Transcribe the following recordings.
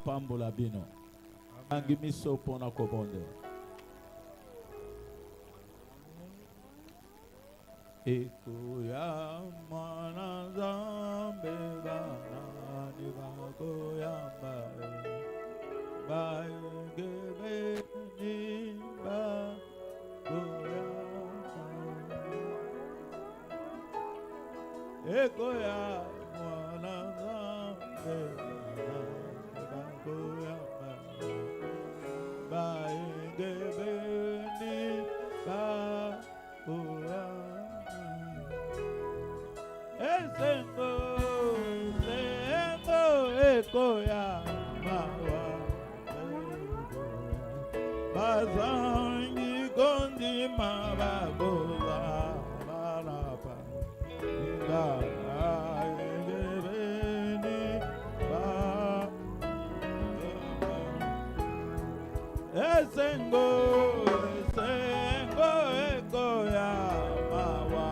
pambola bino. Angimiso pona kobonde. Eko ya mana zambe bana ni bako ya ba gebe ni ba ya eko ya mana zambe bana ni bako ya ba gebe ni bako ya Esengo, eko ya mawa, bazangi gondi mabagoza, barapa, inga, ebeni, ba, esengo, eko ya mawa.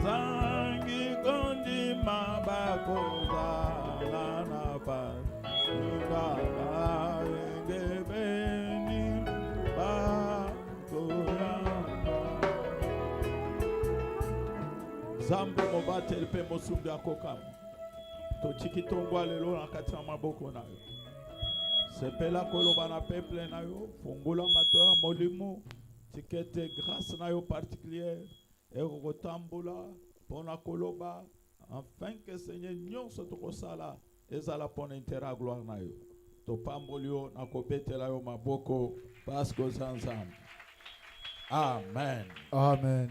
Zangi gondi mabakoza na pa inga ngebeni ba koya Zambo mobatel pe mosumbi akokam to chikitongwa lelo na kati ya maboko na yo sepela koloba na peuple na yo fungula mato ya molimo tikete grâce na yo particulière Erotambola, pona koloba, afin que Seigneur nyonso tokosala ezala pona intera gloire na yo. To pambolio na kopetela yo maboko pasko zanzam. Amen. Amen.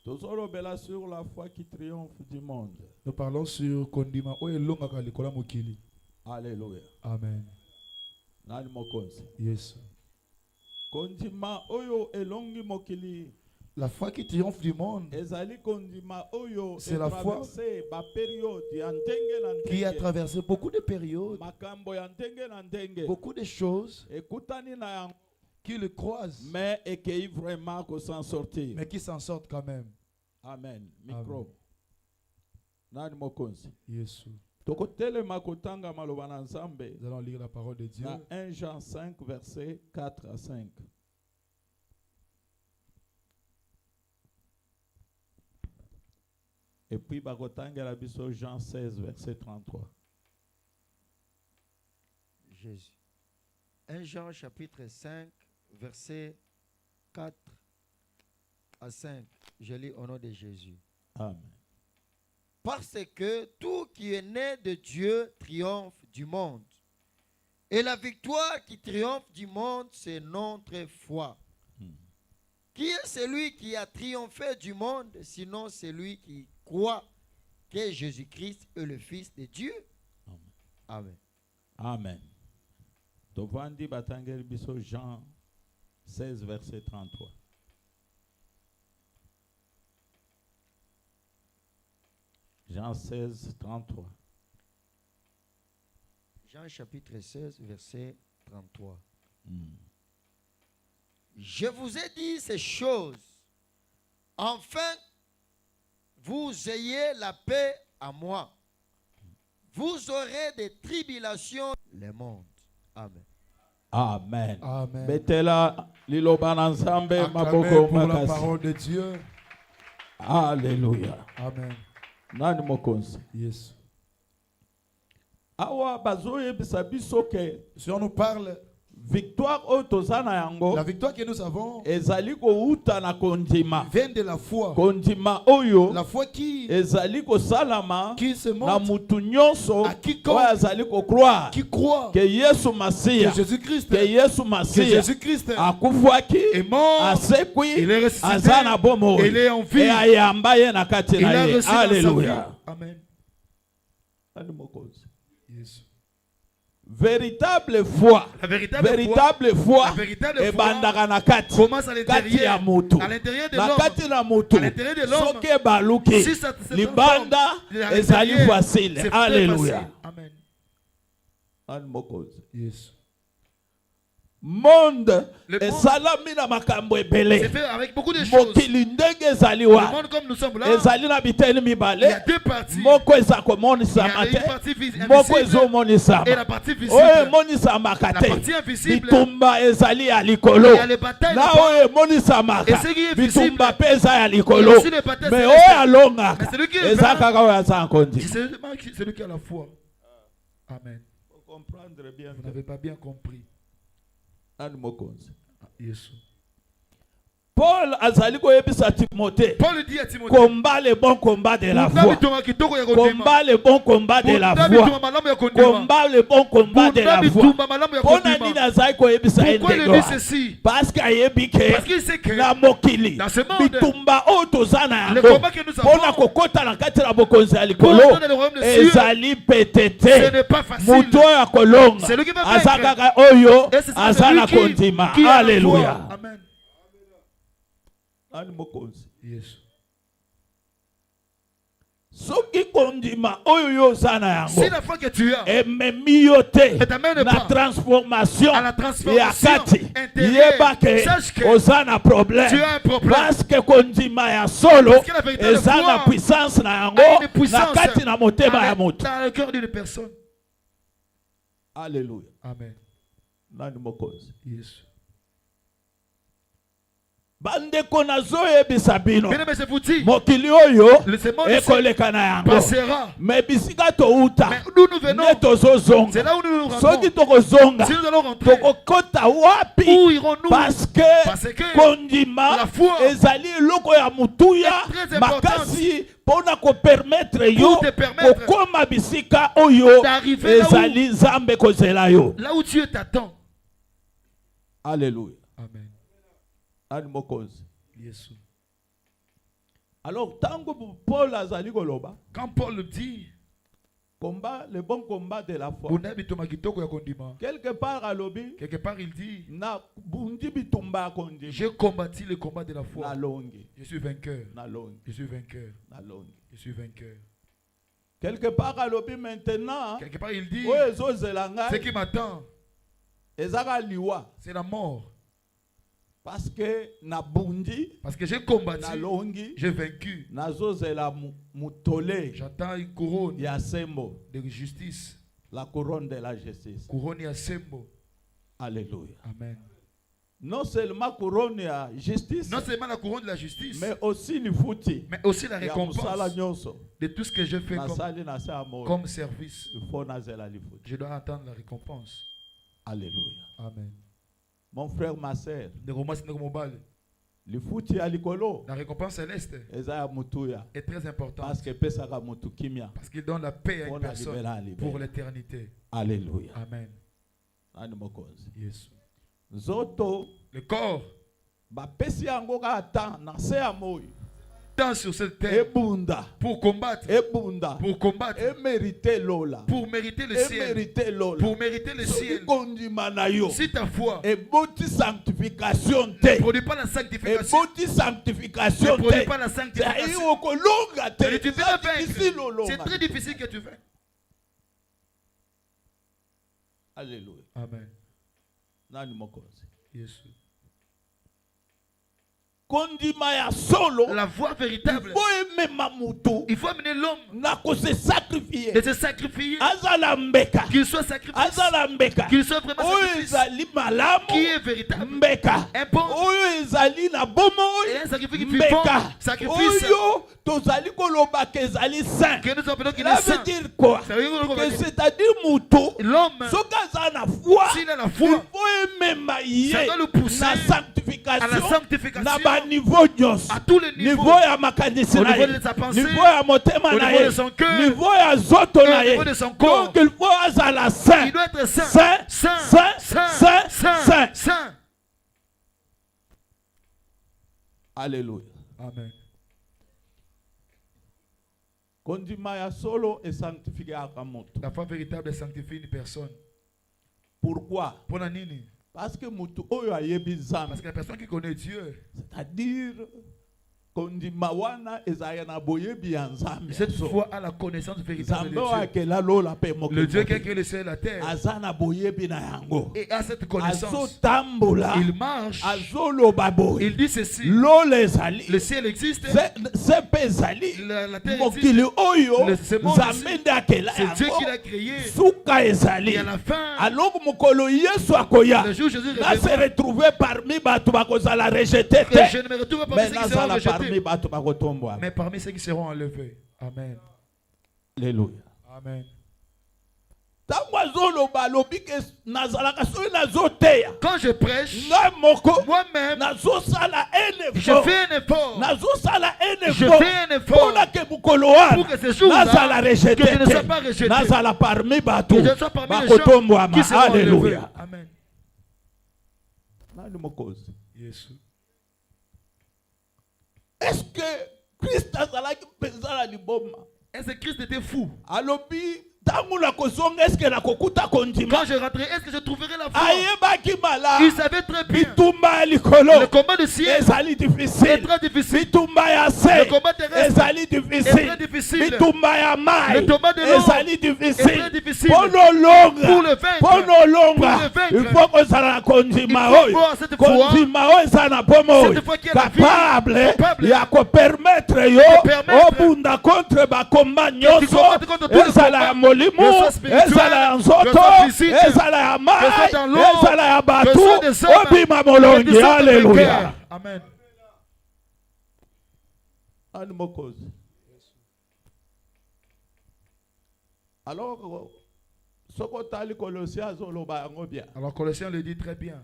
Tozolo bela sur la foi qui triomphe du monde. Nous parlons sur kondima oyo longa likola mokili. Alléluia. Amen. Nani mokonzi. Yes. Kondima oyo elongi mokili. La foi qui triomphe du monde, c'est la foi qui a traversé beaucoup de périodes, beaucoup de choses qui le croisent, mais vraiment s'en sortir. Mais qui s'en sortent quand même. Amen. Micro. Yes. Nous allons lire la parole de Dieu. 1 Jean 5, versets 4 à 5. Et puis, la biso Jean 16, verset 33. Jésus. 1 Jean chapitre 5, verset 4 à 5. Je lis au nom de Jésus. Amen. Parce que tout qui est né de Dieu triomphe du monde. Et la victoire qui triomphe du monde, c'est notre foi. Qui est celui qui a triomphé du monde, sinon celui qui croit que Jésus-Christ est le Fils de Dieu? Amen. Amen. Tovandi batangel biso Jean 16, verset 33. Jean 16, 33. Jean chapitre 16, verset 33. Je vous ai dit ces choses, enfin vous ayez la paix à moi. Vous aurez des tribulations le monde. Amen. Amen. Amen. Betela liloba ensemble maboko pour la parole de Dieu. Alléluia. Amen. Nani mokonzi. Yes. Awa bazoye bisabiso ke si on nous parle victoire otozana yango, la victoire que nous avons ezali ko uta na kondima vient de la foi. Kondima oyo la foi qui ezali ko salama qui se montre na mutu nyonso à quiconque ezali ko croire qui croit que Yesu Masia que Jésus-Christ que Yesu Masia akufwaki est mort, asekwi il est ressuscité, azana bomo il est en vie, et ayamba ye na kati il na a ye. reçu dans sa vie. Alléluia. Amen. Yes. Véritable foi, la véritable foi, et commence à l'intérieur de l'homme. Si libanda ezali facile. Alléluia. Amen. Yes. monde Le monde esalami na makambo ebele. c'est fait avec beaucoup de choses. Mokili ndenge ezali Le wa. monde comme nous sommes là, Ezali na biteni il y a mibale. deux parties. Moko eza Il y komonisama a une te. partie Moko invisible ezomonisama. et la partie visible. Oyo emonisamaka La te. partie invisible, Bitumba ezali ya il likolo. y a les batailles Na là-bas. oyo emonisamaka. Et ce qui est visible, Bitumba pe eza ya il y likolo. a aussi les batailles Mais célestes. oyo alongaka. Mais celui qui est Eza vraiment- kaka oyo aza nkondi. C'est celui qui a la foi. Amen. Comprendre bien. Vous n'avez pas bien compris. Nani mokonzi. Yesu. Paul azali koyebisa Timothée. Paul dit à Timothée, Combat le bon combat de la foi. Combat le bon combat de la foi. Combat le bon combat de la foi. Pona nini azali koyebisa Pourquoi il endego. dit ceci? Parce qu'ayebi ke Parce qu'il sait que na mokili dans ce monde, bitumba oyo toza na le yango combat que nous avons mpona kokota na kati na bokonzi ya pour likolo entrer dans le royaume des cieux, ezali pete ce te. n'est pas facile. Moto oyo akolonga C'est lui qui va aza vaincre. kaka oyo Et c'est ça, aza celui na kondima. qui a la Alléluia. foi. Amen. Nani mokonzi. Yesu. Soki kondima oyo yo oza na yango Si la foi que tu as ememi yo te ne t'amène na pas transformation à la ya transformation kati intérieure, yeba ke sache que oza na problème tu as un problème. parce que kondima ya solo Parce que la véritable eza foi na puissance na a yango une puissance na kati na motema ya moto. dans le cœur d'une personne. Alléluia. Amen. Nani mokonzi. Yesu. Bandeko nazoyebisa bino Bien aimé, je vous dis, mokili oyo ce monde ekoleka na yango passera. me bisika touta Mais d'où nous venons, nde tozozonga. c'est là où nous nous Soki rendons. tokozonga Si nous allons rentrer, tokokota wapi où irons-nous? parce Parce que que kondima la foi ezali eloko ya mutuya est très importante makasi mpona kopermettre yo pour te permettre kokoma bisika oyo d'arriver là où- ezali nzambe kozela yo. là où Dieu t'attend. Alléluia. Amen. Ani mokonzi. Yesu. Alors tango Paul azali koloba Quand Paul le dit, combat le bon combat de la foi quelque part alobi part il dit, na bundi bitumba ya kondima j'ai combattu le combat de la foi. nalongi Je suis vainqueur. nalongi Je suis vainqueur. nalongi. Je suis vainqueur. Quelque part alobi maintenant Quelque part il dit, oyo ezozela ce ngai qui m'attend, ezaka liwa c'est la mort. parce que na bundi Parce que j'ai combattu, nalongi j'ai vaincu. nazozela mutole J'attends une couronne ya sembo, de justice. la couronne de la justice. Couronne ya sembo. Alléluia. Amen. Non seulement couronne ya justice Non seulement la couronne de la justice, mais aussi lifuti mais aussi la ya mosala récompense nyonso de tout ce que je fais nasali na se ya moyo comme service. ifo nazela lifuti. Je dois attendre la récompense. Alléluia. Amen. Mon frère, ma sœur, lifuti ya likolo la récompense céleste eza ya mutuya est très importante parce que pesaka mutu kimia parce qu'il donne la paix à une Pour personne la libérer. pour l'éternité. Alléluia. Amen. Nani mokonzi. Yes. Nzoto Le corps bapesi yango kaka ata na se ya moi dans sur cette terre ebunda pour combattre, emérite lola, pour mériter le ciel, emérite lola, pour mériter le ciel. kondima na yo Si ta foi eboti sanctification ne te, produit pas la sanctification, eboti sanctification ne produit te, pas la sai sanctification, okolonga te, et tu vas difficile vaincre. olonga. C'est très difficile que tu fais. Alléluia. Amen. Nani mokonzi. Yes. Kondima ya solo, La voie véritable, faut emema mutu il faut amener l'homme na ko se sacrifier, de se sacrifier, azala mbeka, qu'il soit sacrifié, azala mbeka, qu'il soit vraiment oyo sacrifice, ezali malamu qui est véritable, mbeka, un bon oyo ezali na bomoi et un sacrifice qui fut mbeka, bon, sacrifice oyo tozali koloba ke ezali saint. que nous appelons qu'il Cela est saint. veut dire quoi? Ça veut dire qu'on va Que dire, c'est-à-dire mutu l'homme, soki aza na foi, s'il a la il foi, faut emema ye ça doit le pousser na à la sanctification sanctification na baniveau nyonso, à tous les niveaux, niveau ya makanisi au na niveau ye, de sa pensée, niveau ya motema au na niveau ye, de son cœur, niveau ya zoto et na au ye. niveau de son corps. Donc il faut azala saint, Il doit être saint, saint, saint, saint, saint, saint, saint, saint. saint. Alléluia. Amen. Kondima ya solo et sanctifiaka moto. La foi véritable sanctifie une personne. Pourquoi? Pour la nini? Parce que mutu oyo ayebi Parce nzambe, que la personne qui connaît Dieu, c'est-à-dire Cette foi a la connaissance véritable de Dieu. Le Dieu qui a créé le ciel et la terre. Et à cette connaissance, il marche. Il dit ceci. Le ciel existe. La terre existe. C'est Dieu qui l'a créé. Et à la fin, le jour où Jésus se retrouver parmi la rejeté. Je ne me retrouve pas parmi ceux qui seront rejetés, mais parmi ceux qui seront enlevés. Amen. Alléluia. Amen. Quand je prêche, moi-même, je fais un effort. Je fais un effort pour que ce jour-là, que je ne sois pas rejeté, que je sois parmi les gens qui seront enlevés. Amen. Yes. Est-ce que Christ était fou? Quand je rentrerai, est-ce que je trouverai la foi? Il savait très bien. Le combat de ciel est très difficile. Le combat terrestre est très difficile. Le combat de l'eau est très difficile. Pour le vaincre, il faut avoir cette foi qui est capable de permettre ezala nzoto ezala ya mai ezala ya batu obima molongi. Alléluia. Amen. Alors Colossiens le dit très bien.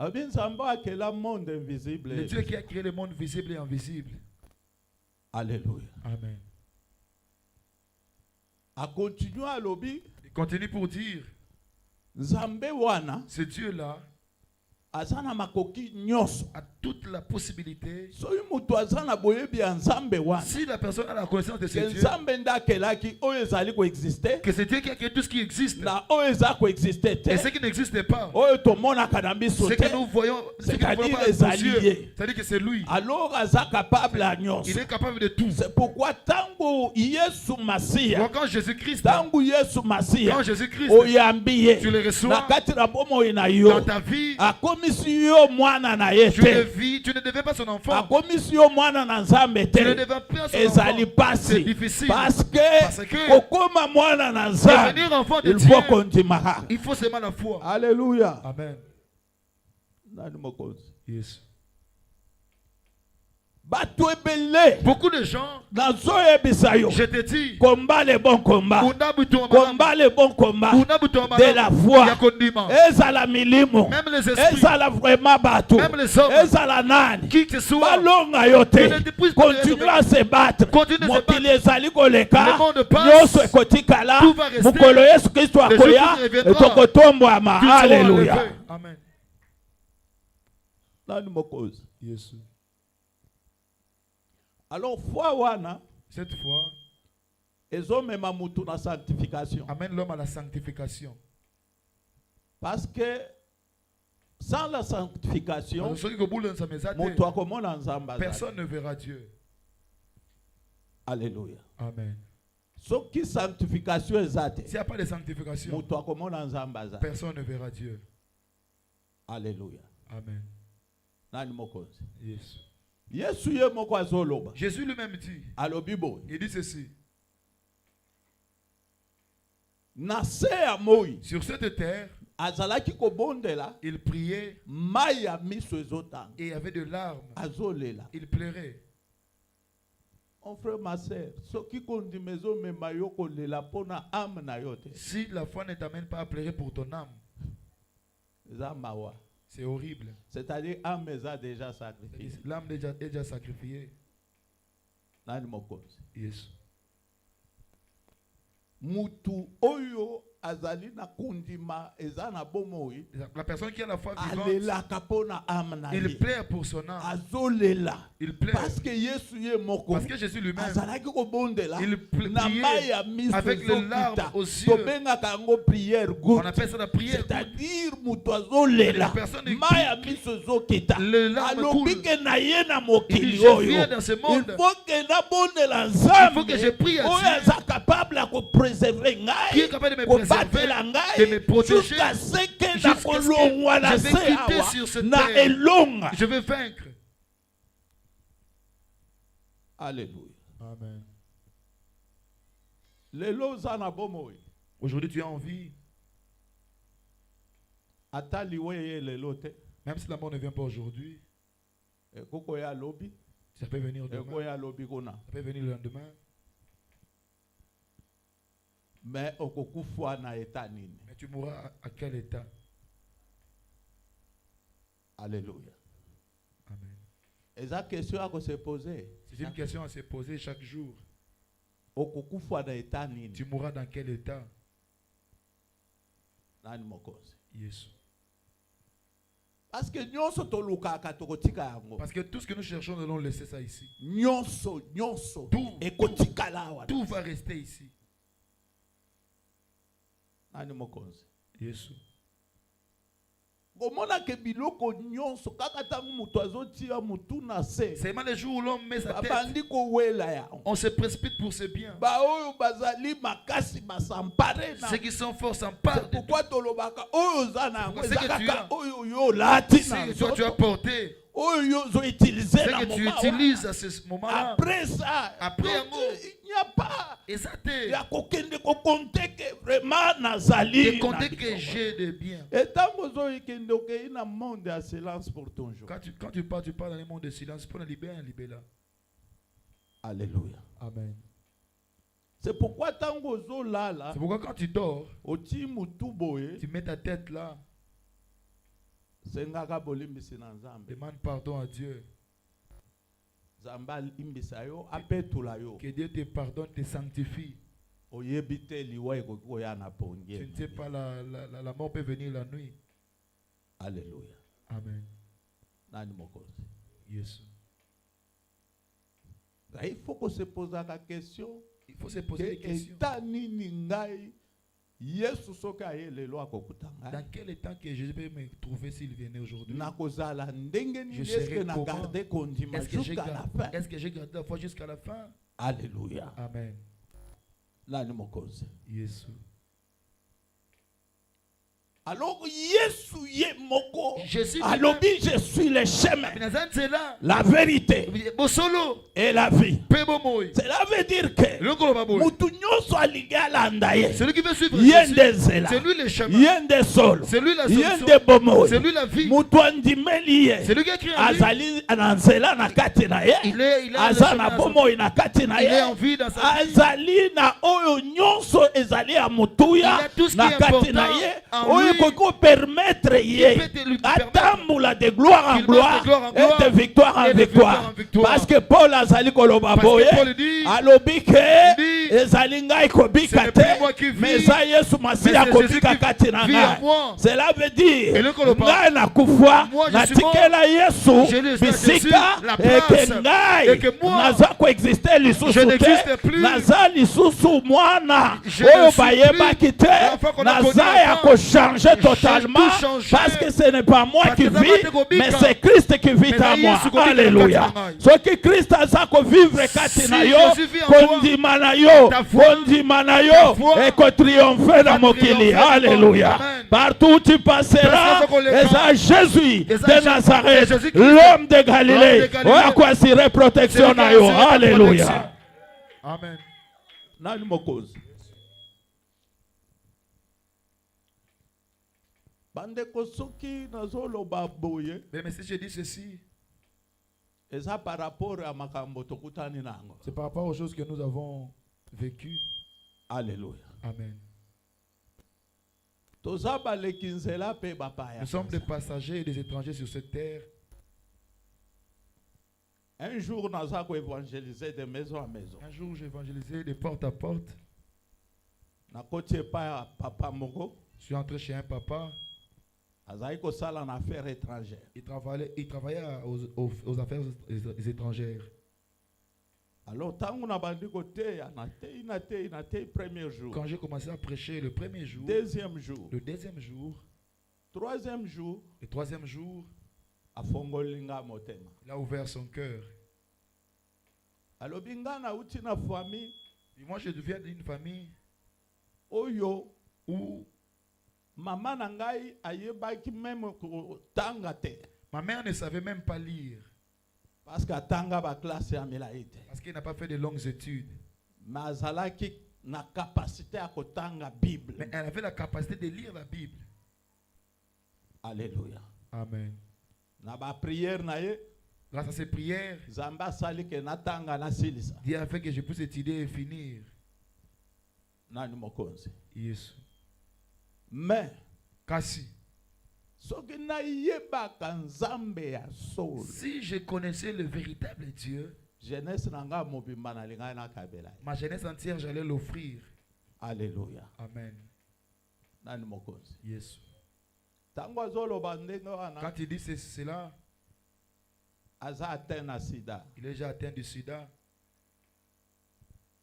Le Dieu qui a créé le monde visible et invisible. Alléluia. Amen. Il continue pour dire, ce Dieu-là a toute la possibilité. Si la personne a la connaissance de ce Dieu, que c'est Dieu qui a créé tout ce qui existe et ce qui n'existe pas, ce que nous voyons, ce que nous voyons par nos yeux, c'est-à-dire que c'est lui. Alors, il est capable de tout. C'est pourquoi quand Jésus-Christ, tu le reçois dans ta vie. Tu ne devais pas son enfant. Tu ne devais pas son enfant. C'est difficile. Parce que devenir enfant de Dieu, il faut seulement la foi. Alléluia. Amen. Yes. Beaucoup de gens, je te dis, combat le bon combat de la foi. Ezala milimo, même les esprits, ezala vraiment batu, même les hommes, ezala nani, qui que ce soit, balonga yote, continue à se battre. Mokili ezali koleka, nyoso ekotikala, mukolo Yesu Kristo akoya, tokotombwama. Alléluia. Amen. Yes. Alors, foi wana, cette foi, ezomema mutu na sanctification. Amène l'homme à la sanctification. Parce que sans la sanctification, personne ne verra Dieu. Alléluia. Amen. S'il n'y a pas de sanctification, personne ne verra Dieu. Alléluia. Amen. Yes. Jésus lui-même dit, il dit ceci. Sur cette terre, il priait et il avait de larmes. Il pleurait. Mon frère, ma soeur, si la foi ne t'amène pas à pleurer pour ton âme, c'est horrible. C'est-à-dire l'âme est déjà sacrifiée. L'âme est déjà sacrifiée. Yes. Yes. Mutu oyo azali na kundima ezana bomoi la personne qui a la foi alela vivante, kapona amna il plaît pour son âme. azolela Il plaît parce que Yesu ye moko parce que Jésus lui-même, azalaki kobondela il na mai ya priait miso avec les larmes ezokita. aux yeux. Tobengaka yango prière On goutte, appelle ça la prière. c'est-à-dire mutu azolela La personne mai ya miso ezokita les larmes alobi coulent. ke na ye na Il dit, mokili je oyo viens dans ce monde. il faut que nabondela Il faut que je nzambe prie à oyo Dieu aza capable ya kopréserve qui ngai est capable de me kobatela préserver, de me ngai protéger, jusqu'à ce que jusqu'à ce que nakolongwa na je vais se quitter awa sur cette na terre. elonga. Je vais vaincre. Alléluia. Amen. Lelo oza na bomoi Aujourd'hui, tu as envie, ata liwe ye lelo te même si la mort ne vient pas aujourd'hui, ekokoya lobi ça peut venir demain, ekoya lobi kuna ça peut venir le lendemain, mais okokufwa na eta nini. mais tu mourras à quel état? Alléluia. Amen. Eza question ya se poser. C'est une question à se poser chaque jour. Okokufwa na eta nini. Tu mourras dans quel état? Nani mokozi. Yes. Parce que nyonso tolukaka tokotika yango. Parce que tout ce que nous cherchons, nous allons laisser ça ici. Nyonso Tout, ekotika lawa. tout va rester ici. Nani mokozi. Yes. Komona ke biloko nyonso kaka tangu mutu azotia mutu na se. C'est mal les jours où l'homme met sa tête. Babandi kowela ya. On se précipite pour ses biens. Ba oyo bazali makasi basampare na. Ceux qui sont forts s'emparent de tout. Pourquoi tolobaka oyo za na yango Ce que tu ezaka as. oyo yo lati na Si toi tu as porté, oyo zo utiliser ce na que tu moment utilises à ce moment-là, après ça Après donc, yango. il n'y a pas exacté. ya kokende kokonte ke vraiment nazali Et compter que j'ai des biens. etango zo ikende okei na monde ya silence pour ton jour. Quand tu pars dans le monde de silence, pour la libérer, libérer là. Alléluia. Amen. C'est pourquoi tango zo lala C'est pourquoi quand tu dors, oti mutu boye tu mets ta tête là, sengaka bolimbisi na nzambe demande pardon à Dieu. nzambe alimbisa yo apetula yo Que Dieu te pardonne, te sanctifie. oyebi te liwa ekoki koya na Tu ponge. ne sais pas, la mort peut venir la nuit. Alléluia. Amen. Nani mokozi. Yes. Il faut qu'on se pose la question. Il faut se poser des questions. Eta nini ngai Yesu soka ye lelo akokuta Dans ngai. quel état que je vais me trouver s'il venait aujourd'hui? Nakozala ndenge Je nini est-ce serai que na comment? garder kondima jusqu'à la fin. Est-ce que j'ai gardé la foi jusqu'à la fin? Alléluia. Amen. Nani mokozi. Yes. Alors Yesu ye moko Jésus alobi je suis le chemin, c'est là. la vérité Bosolo. et la vie. Pebo moi. Cela veut dire que Le gros baboy. mutu nyonso alingi alanda ye. Celui qui veut suivre Yende Jésus, zela. c'est lui le chemin. Yende solo. C'est lui la Yende solution. bomoi. C'est lui la vie. Mutu andimeli ye. C'est lui qui a écrit en lui. Azali na nzela na kati na ye. Il est Aza na bomoi na kati na il est en ye. vie dans sa vie. Azali na oyo nyonso ezali ya mutuya Il a tout ce qui na est kati na important ye. en Oyo lui. koko permettre ye. peut lui permettre Atamboula de gloire en qu'il marche de gloire gloire en gloire et de victoire en et de victoire victoire. en victoire. Parce que Paul azali koloba Parce boye. que Paul dit, Alobi il ke dit, ezali ngai kobika ce n'est plus moi te qui vis, mais eza Yesu mais Masiya c'est Jésus kobika qui kati na vit en ngai. moi. Cela veut dire Et le koloba, ngai nakufa moi je suis natikela Yesu je laisse à Jésus bisika la eke place, et ngai que moi, naza koexiste je lisusu n'existe te plus. naza lisusu mwana Je oyo ne suis bayebaki plus l'enfant te qu'on a connu naza ya avant. kochange J'ai totalement tout changé. parce que ce n'est pas moi Parce qui que ça vis va te kobika. mais c'est Christ qui vit Mais en moi. Yesu kobika Alléluia. kati na ngai. Soki Christ aza kovivre kati Si na yo Jésus vit en toi, kondima na yo ta foi, kondima na ta yo foi ekotriomphe na va mokili. triompher dans le monde. Alléluia. Amen. Partout où tu passeras Parce que eza Jésus Eza de Jésus- Nazareth c'est Jésus-Christ, l'homme de Galilée l'homme de Galilée. oyo akwasire protection Celui qui na a yo. assuré ta Alléluia. protection. Amen. Nani mokozi. Bandeko soki nazoloba boye Mais si je dis ceci, eza par rapport à makambo tokutani nango. c'est par rapport aux choses que nous avons vécues. Alléluia. Amen. Toza baleki nzela pe bapaya. Nous sommes des passagers et des étrangers sur cette terre. Un jour naza ko évangéliser de maison à maison. Un jour, j'ai évangélisé de porte à porte. nakoti pa papa moko. Je suis entré chez un papa. Azali ko sala na affaires étrangères. Il travaillait aux affaires étrangères. Alors tangu na bandi ko te na te premier jour. Quand j'ai commencé à prêcher le premier jour, Deuxième jour. le deuxième jour, Troisième jour. le troisième jour, Afongolinga motema. il a ouvert son cœur. Alors binga na uti na famille. Et moi je viens d'une famille Oyo où maman na ngai ayebaki même ko tanga te. ma mère ne savait même pas lire. Parce que tanga ba classe ya milaite. Parce qu'elle n'a pas fait de longues études. Mazalaki na capacité à kotanga Bible. Mais elle avait la capacité de lire la Bible. Alléluia. Amen. Na ba prière na ye. Grâce à ces prières, Zamba sali ke natanga na silisa. Dieu a fait que je puisse étudier et finir. Nani mokonzi. Yes. Mais Kasi, soki na yebaka nzambe ya solo. si je connaissais le véritable Dieu, Jeunesse nanga mobimba na linga na kabela. ma jeunesse entière, j'allais l'offrir. Alléluia. Amen. Nani mokonzi. Yes. Tango azoloba ndenge wana Quand il dit cela, aza atteint na sida. il est déjà atteint du sida.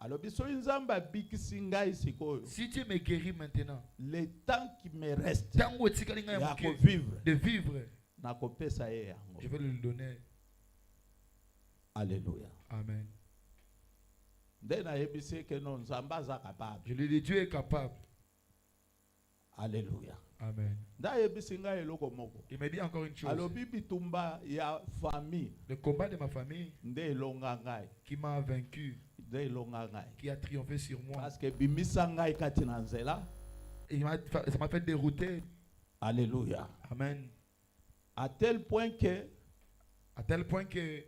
Alobi so nzamba bikisi ngai sikoyo. Si Dieu me guérit maintenant, Le temps qui me reste tango etikali ngai ya moke ko vivre de vivre, na kopesa ye yango. je vais le donner. Alléluia. Amen. Nde na yebisi ke no nzamba aza capable. Je lui dis, Dieu est capable. Alléluia. Amen. Nda yebisi ngai eloko moko. Il me dit encore une chose. Alobi bitumba ya famille Le combat de ma famille nde elonga ngai. qui m'a vaincu, Nde elonga ngai. qui a triomphé sur moi. Parce que bimisa ngai kati na nzela. Et ça m'a fait dérouter. Alléluia. Amen. À tel point que À tel point que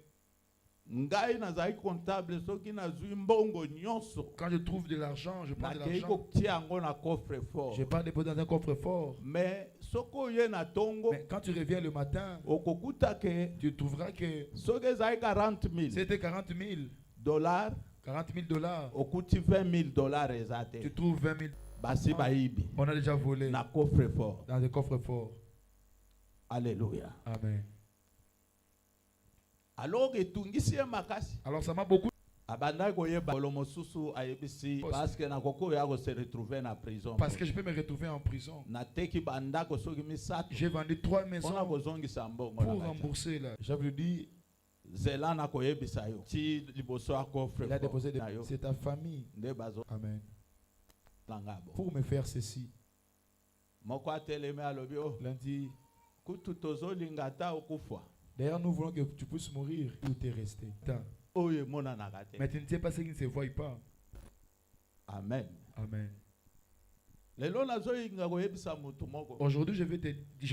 ngai nazali comptable soki nazwi mbongo nyonso. quand je trouve de l'argent, je prends de Nakei l'argent. kotia yango na coffre fort. Je pars déposer dans un coffre-fort. Mais soko ye na tongo Mais quand tu reviens le matin, okokuta ke tu trouveras que soki ezali 40 000 c'était 40 000 dollars 40 000 dollars. okuti 20 000 dollars eza te. Tu trouves 20 000. Basi bayibi On a déjà volé na coffre fort. dans un coffre-fort. Alléluia. Amen. Alors etungisi ye makasi. Alors ça m'a beaucoup. Abanda koyeba kolo mosusu ayebisi parce que nakoko ya ko se retrouver na prison. Parce que je peux me retrouver en prison. Nateki banda ko soki misato. J'ai vendu 3 maisons Ona kozongisa mbongo. pour rembourser là. J'avais dit, Zela na koyebisa yo. Ti liboso ya coffre il a déposé na yo. c'est ta famille. Nde bazo Amen. langabo. Pour me faire ceci. Moko ateleme alobi o. Lundi. Kutu tozolinga ta okufa. D'ailleurs, nous voulons que tu puisses mourir ou t'es resté. Oye mona nakate. Mais tu ne sais pas ce qui ne se voit pas. Amen. Amen. Lelo nazoyinga koyebisa mutu moko. Aujourd'hui, je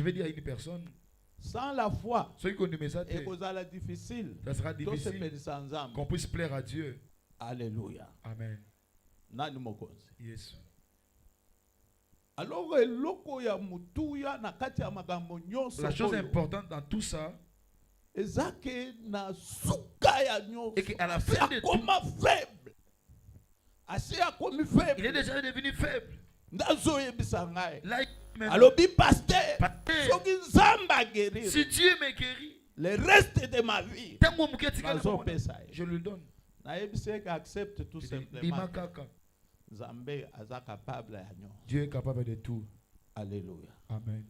vais dire à une personne, Sans la foi, ceux qui connaissent ça, ekozala difficile. ça sera difficile Tosepelisa nzambe. qu'on puisse plaire à Dieu. Alléluia. Amen. Nani mokonzi. Yes. Alors eloko ya mutuya na kati ya makambo nyonso. La chose importante dans tout ça, ezake na suka ya nyonso. et qu'à la fin de tout, Akoma faible. Asi akomi faible. il est déjà devenu faible. Ndazoyebisa ngai. Là, maintenant, Alobi pasteur. Pasteur, Soki nzamba guérir. si Dieu me guérit, Le reste de ma vie. tango muke tika na Bazo mwana, pesa ye. je le donne. Nayebise ka accepte tout Je dis, simplement. Bima kaka. Nzambe aza capable ya nyonso. Dieu est capable de tout. Alléluia. Amen.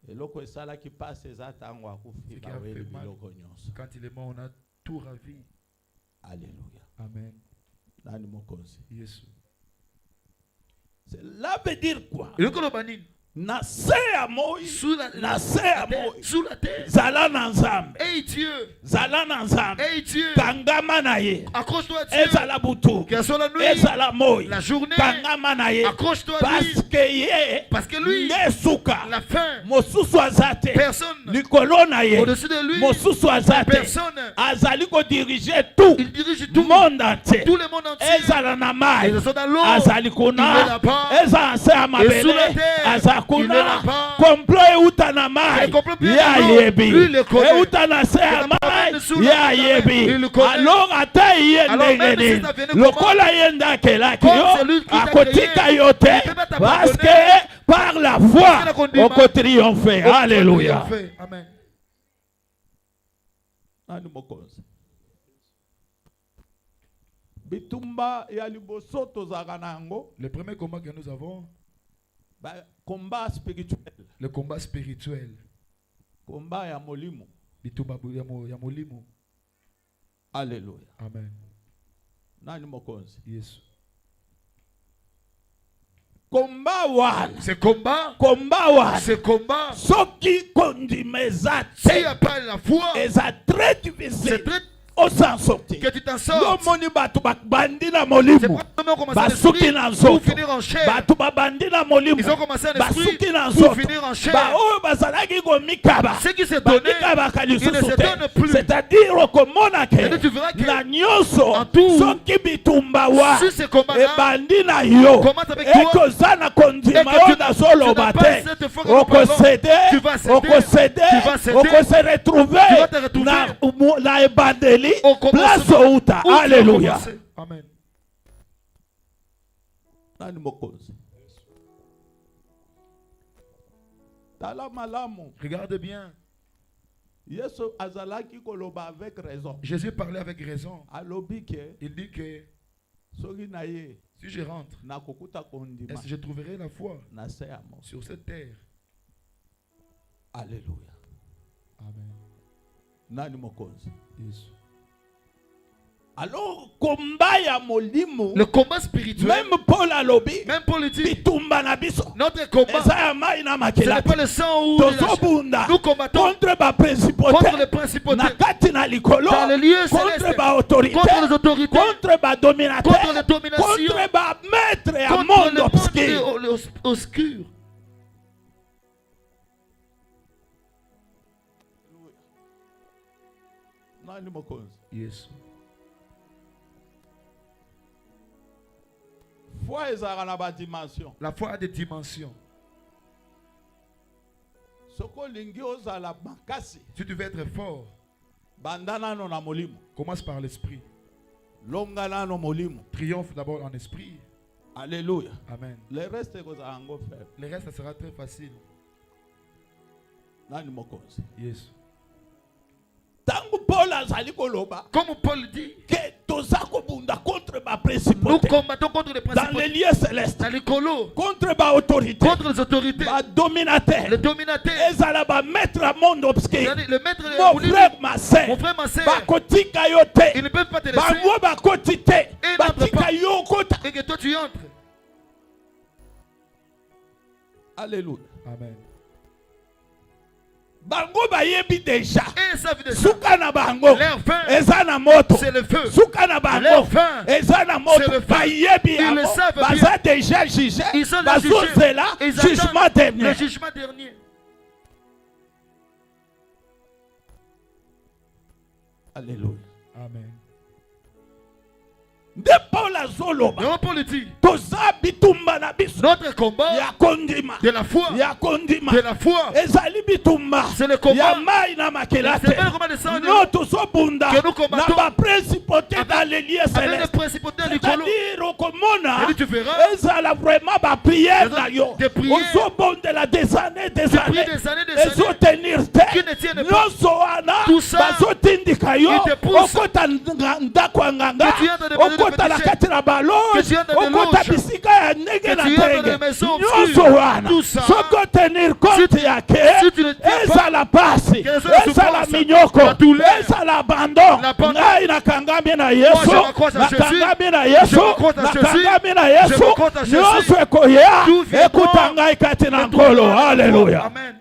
Eloko esalaki passe eza tango akufi Ce qui a baweli fait mal. biloko nyonso. Quand il est mort, on a tout ravi. Alléluia. Amen. Nani mokonzi. Yes. Cela veut dire quoi? Et le Kolobanine, Na se ya moi, sous la na se ya terre, moi. sous la terre. Zala na nzambe. Hey Dieu, Zala na nzambe. hey Dieu, Kangama na ye. accroche-toi à Dieu. Ezala butu. Qu'elle soit la nuit, Ezala moi. la journée, Kangama na ye. accroche-toi à lui. Parce que ye. Parce que lui, Nde suka. la fin, Mosusu azate. personne Likolo na ye. au-dessus de lui, Mosusu azate. personne, Azali ko diriger tout. il dirige tout, Monde entier. tout le monde entier. Ezala na mai. Ils sont dans l'eau, Azali il est kuna. là-bas, Eza anse ya et sous la mabele. terre, Aza euta kuna là-bas. complot euta na mai Le complot vient ya de l'eau. yebi Lui, il le connaît. euta na se ya Il a pas mai sous la ya main. yebi Il le connaît. alors ata ye Alors, même ndenge si nini ça venait lokola ye nde akelaki Comme yo c'est lui qui t'a akotika créé, yo te il peut pas t'abandonner. parce que par la foi Parce qu'il a conduit okotriomphe alléluia Amen. Nani mokonzi bitumba ya liboso tozaka nango Le premier combat que nous avons, combat spirituel, le combat spirituel. combat ya molimo. Bitumba ya molimo. Alléluia. Amen. Nani mokonzi Yes. combat wana Ce combat, combat combat, soki kondimeza s'il n'y a pas la foi, eza très c'est difficile très osan sorti que tu t'en yo sors. moni bato bandi na C'est molimo pas commencé en basuki esprit na pour nzoto finir en chair. bato babandi na molimo Ils ont commencé en esprit basuki na pour nzoto finir en chair. baoyo bazalaki komikaba Ce qui s'est donné, bamikabaka il ne lisusu se te donne plus. c'est-à-dire okomona Et ke tu verras que na nyonso en tout, soki bitumba wa si ce combat-là ebandi na yo commence avec toi, ekoza na kondima et que oyo tu nazoloba n'as pas te cette foi que nous parlons, okosede tu vas céder, okosede tu vas céder, okose tu vas retrouver te retrouver na ebandeli au commencement place outa où tu as alléluia commencé. Amen. nani mokonzi tala malamu Regarde bien. yesu azalaki koloba avec raison Jésus parlait avec raison. alobi ke Il dit que soki na ye si je rentre, nakokuta kondima est-ce que je trouverai la foi na se ya moko sur cette terre? alléluia Amen. nani mokonzi Yes. alors komba ya molimo Le combat spirituel, même paul alobi même Paul le dit, bitumba na biso notre combat, eza ya mai na ce makila n'est pas le sang ou la chair. tozobunda Nous combattons contre contre baprincipoté les principautés, na kati na likolo dans les lieux contre célestes, baautorité contre les autorités, contre badominateur contre les dominations, contre bamaître ya contre monde le obscur monde obscur. nani mokonzi Yes. foi ezalaka na badimension La foi a des dimensions. soki olingi ozala makasi Si tu veux être fort, banda nano na molimo commence par l'esprit. longa nano molimo Triomphe d'abord en esprit. alléluia Amen. le reste ekozala yango faible Le reste, ça sera très facile. nani mokonzi Yes. ntango paul azali koloba Comme Paul dit, ke toza kobunda contre nous baprincipoté combattons contre les dans principautés, les lieux célestes dans les colos, contre baautorité contre les autorités, badominateur les dominateurs, ezala bamaître ya monde obscur c'est-à-dire le maître de mon frère ma mon sœur frère, ma sœur, bakotika yo ils te ne peuvent pas te laisser bango bakoti te n'entre batika pas. yo okota et que toi tu entres. alléluia Amen. bango bayebi déjà Et ça veut dire suka na bango leur fin, eza na moto c'est le feu. suka na bango Leur fin, eza na c'est moto le feu. bayebi Ils le yango savent bien. baza déjà jugé Ils sont déjà jugés. bazozela Ils jugement attendent dernier le jugement dernier. alléluia Amen. nde paul azoloba Donc Paul dit, toza bitumba na biso notre combat ya kondima de la foi, ya kondima de la foi, ezali bitumba c'est le combat. ya mai na makela C'est te pas le combat de sang de no tozobunda que nous combattons na baprincipoté avec- dans les lieux avec les célestes principautés du colo. c'est-à-dire okomona Et tu verras ezala vraiment baprière na yo des prières ozobondela des années des pries années des années, des années ezotenir qui te ne tiennent pas. nyonso wana Tout ça, bazotindika yo il te pousse. okota ndako ya nganga Que tu entres dans des okota na péchés. kati na balonge Que tu entres dans des okota loges. bisika ya ndenge Que na tu entres dans ndenge des maisons nyonso obscures. wana Tout ça, soki otenir compte si tu- yake si tu ne tiens pas, ezala pasi quelles sont les ezala souffrances, minyoko la douleur, ezala abandon l'abandon. ngai nakangami na Moi, yesu je m'accroche à Jésus. nakangami na Je yesu m'accroche à Jésus. nakangami na Je yesu m'accroche à Jésus. nyonso ekoya Tout viendra. ekuta ngai kati na Et tout nkolo le monde est alleluya fort. Amen.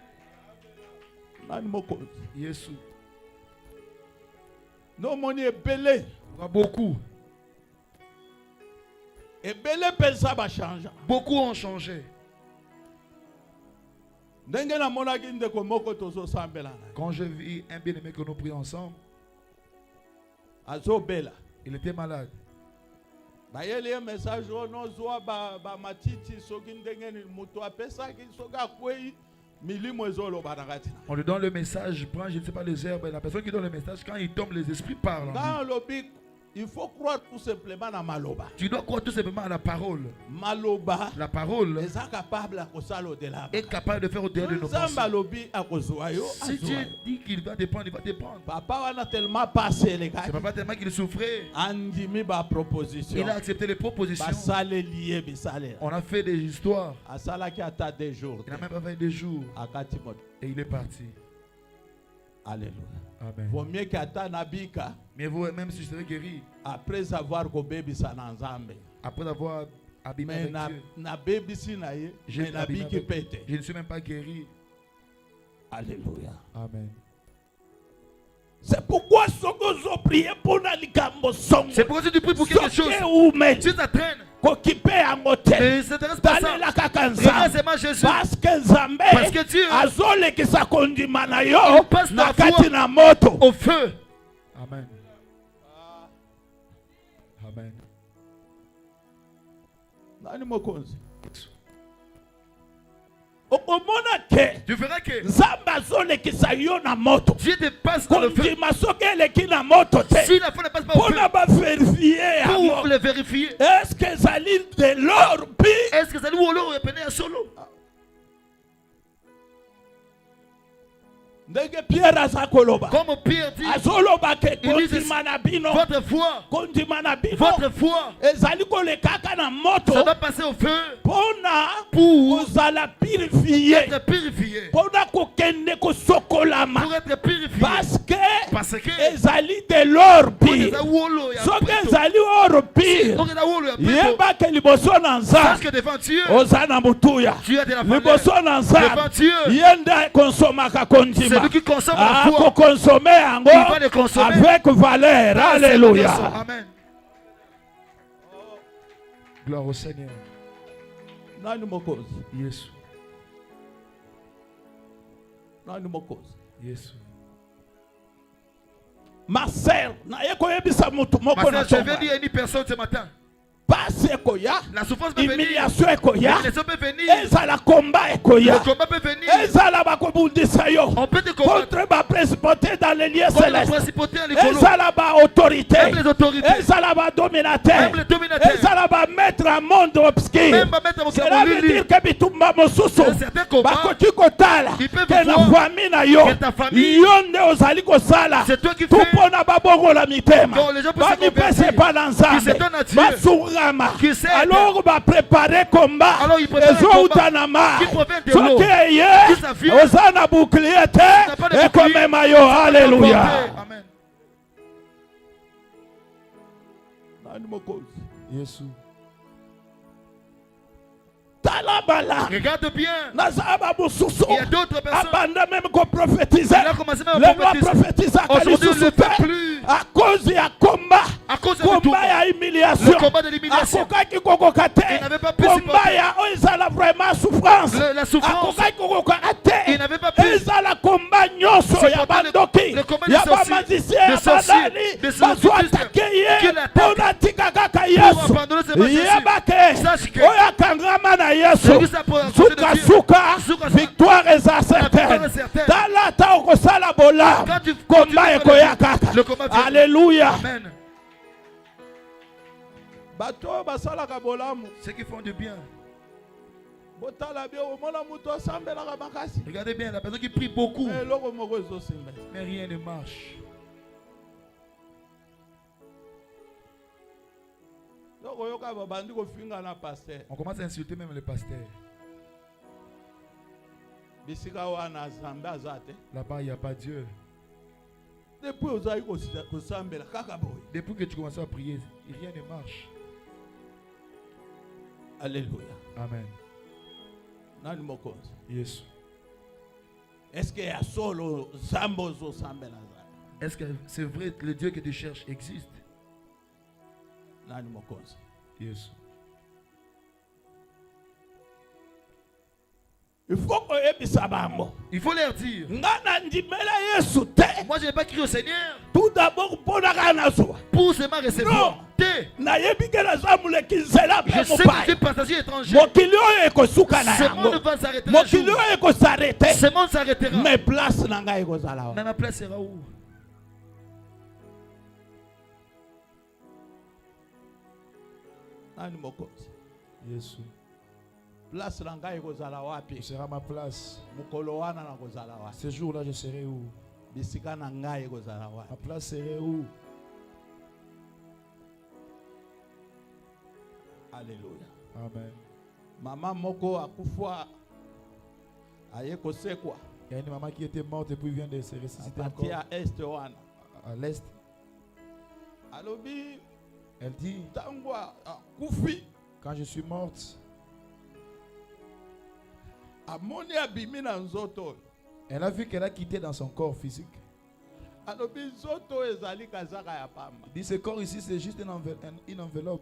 nani mokonzi Yesu. nomoni ebele Il y a beaucoup. ebele mpenza bachangea Beaucoup ont changé. ndenge namonaki ndeko moko tozosambela na ye Quand je vis un bien-aimé que nous prions ensemble, azobela il était malade. bayeli ye message ono zwa ba matiti soki ndengeni mutu apesaki soki akwei milimo ezoloba na kati. On lui donne le message, prend, je ne sais pas, les herbes. La personne qui donne le message, quand il tombe, les esprits parlent. Dans le but, il faut croire tout simplement à Maloba. Tu dois croire tout simplement à la parole. Maloba, La parole est capable de faire au-delà de nos pensées. Si Si Dieu dit qu'il va te prendre, il va te prendre. Papa a tellement passé les gars. C'est papa tellement qu'il souffrait. Il a accepté les propositions. On a fait des histoires. Il n'a même pas fait des jours. Et il est parti. Alléluia. Amen. Vaut mieux qu'Atanabika. Mais vous, même si je serais guéri. Après avoir baby sananzambe. Après avoir abîmé avec Dieu. Na baby sinaye. Je ne suis même pas guéri. Alléluia. Amen. C'est pourquoi Sogozo prier pour Nalikambo Song. C'est pourquoi tu pries pour quelque chose. Tu t'entraînes. Kokipe angote. Mais c'est pas ça. Parce que Nzambe. Parce que Dieu. Azole kisa kondima na yo. Il passe ta foi na moto. Au feu. Amen. Amen. Nani mokonzi. Tu verras que Dieu te passe dans le feu. Si la foi ne passe pas au feu, pour le vérifier. Est-ce que ça lit de l'or? Est-ce que ça lit de l'or et à solo? Comme Pierre dit, il dit votre foi, ça doit passer au feu pour être purifié. Pour être purifié. Parce que ezali de l'or pire. Soki ezali or pire. Yeba ke liboso na Nzambe devant Dieu. Ozana mutuya. Liboso na Nzambe. Yenda konsomaka kondima. Celui qui consomme la foi. Ko consommer yango avec valeur. Alléluia. Amen. Gloire au Seigneur. Nani mokozi. Yesu. Nani mokozi. Yesu. Ma sœur, je vais dire à une personne ce matin. La souffrance peut venir. L'humiliation peut venir. Le combat peut venir. On peut te combattre. Contre ma principauté dans les lieux célestes. Autorité. Même les autorités. Dominateur. Même les dominateurs. Maître à monde obscur. Même maître à cela veut dire que bitumba mosusu. Certains combats. Il peut voir ta famille. C'est toi qui fais. Les gens peuvent pas dans qui sait alors va préparer combat. Alors il prépare qui provient de l'eau. Osana bouclier et comme maillot. Alléluia. Amen. Yesu. Regarde bien. Il y a d'autres personnes. Il a commencé même à prophétiser. Aujourd'hui, on ne le fait plus. À cause du combat. À cause du combat le combat de l'humiliation. Il n'avait pas pu supporter. Vraiment souffrance. La souffrance. Il n'avait pas pu supporter le combat des sorciers, des victoire est certaine. Alléluia. Amen. Ceux qui font du bien. Regardez bien, la personne qui prie beaucoup. Mais rien ne marche. On commence à insulter même le pasteur. Là-bas, il n'y a pas Dieu. Depuis que tu commences à prier, rien ne marche. Alléluia. Amen. Yes. Est-ce que c'est vrai que le Dieu que tu cherches existe? Yes. Il faut leur dire. Moi je n'ai pas crié au Seigneur. Tout d'abord pour seulement recevoir. monter. Je sais que c'est passager étranger. ce monde va s'arrêter un jour. Ce monde s'arrêtera. Mais place na ngai Mais ma place sera où? Jésus. Place na ngai kozala wapi? Ce sera ma place. Mukolo wana na kozala wapi? Ce jour-là, je serai où? Bisika na ngai kozala wapi? Ma place serait où? Alléluia. Amen. Maman moko akufwa aye kosekwa. Il y a une maman qui était morte et puis vient de se ressusciter encore. À est wana. À l'est. Alobi Elle dit, tangwa kufi quand je suis morte, amoni abimi na nzoto. elle a vu qu'elle a quitté dans son corps physique. Alobi nzoto ezali kazaka ya pamba. Il dit, ce corps ici, c'est juste une enveloppe.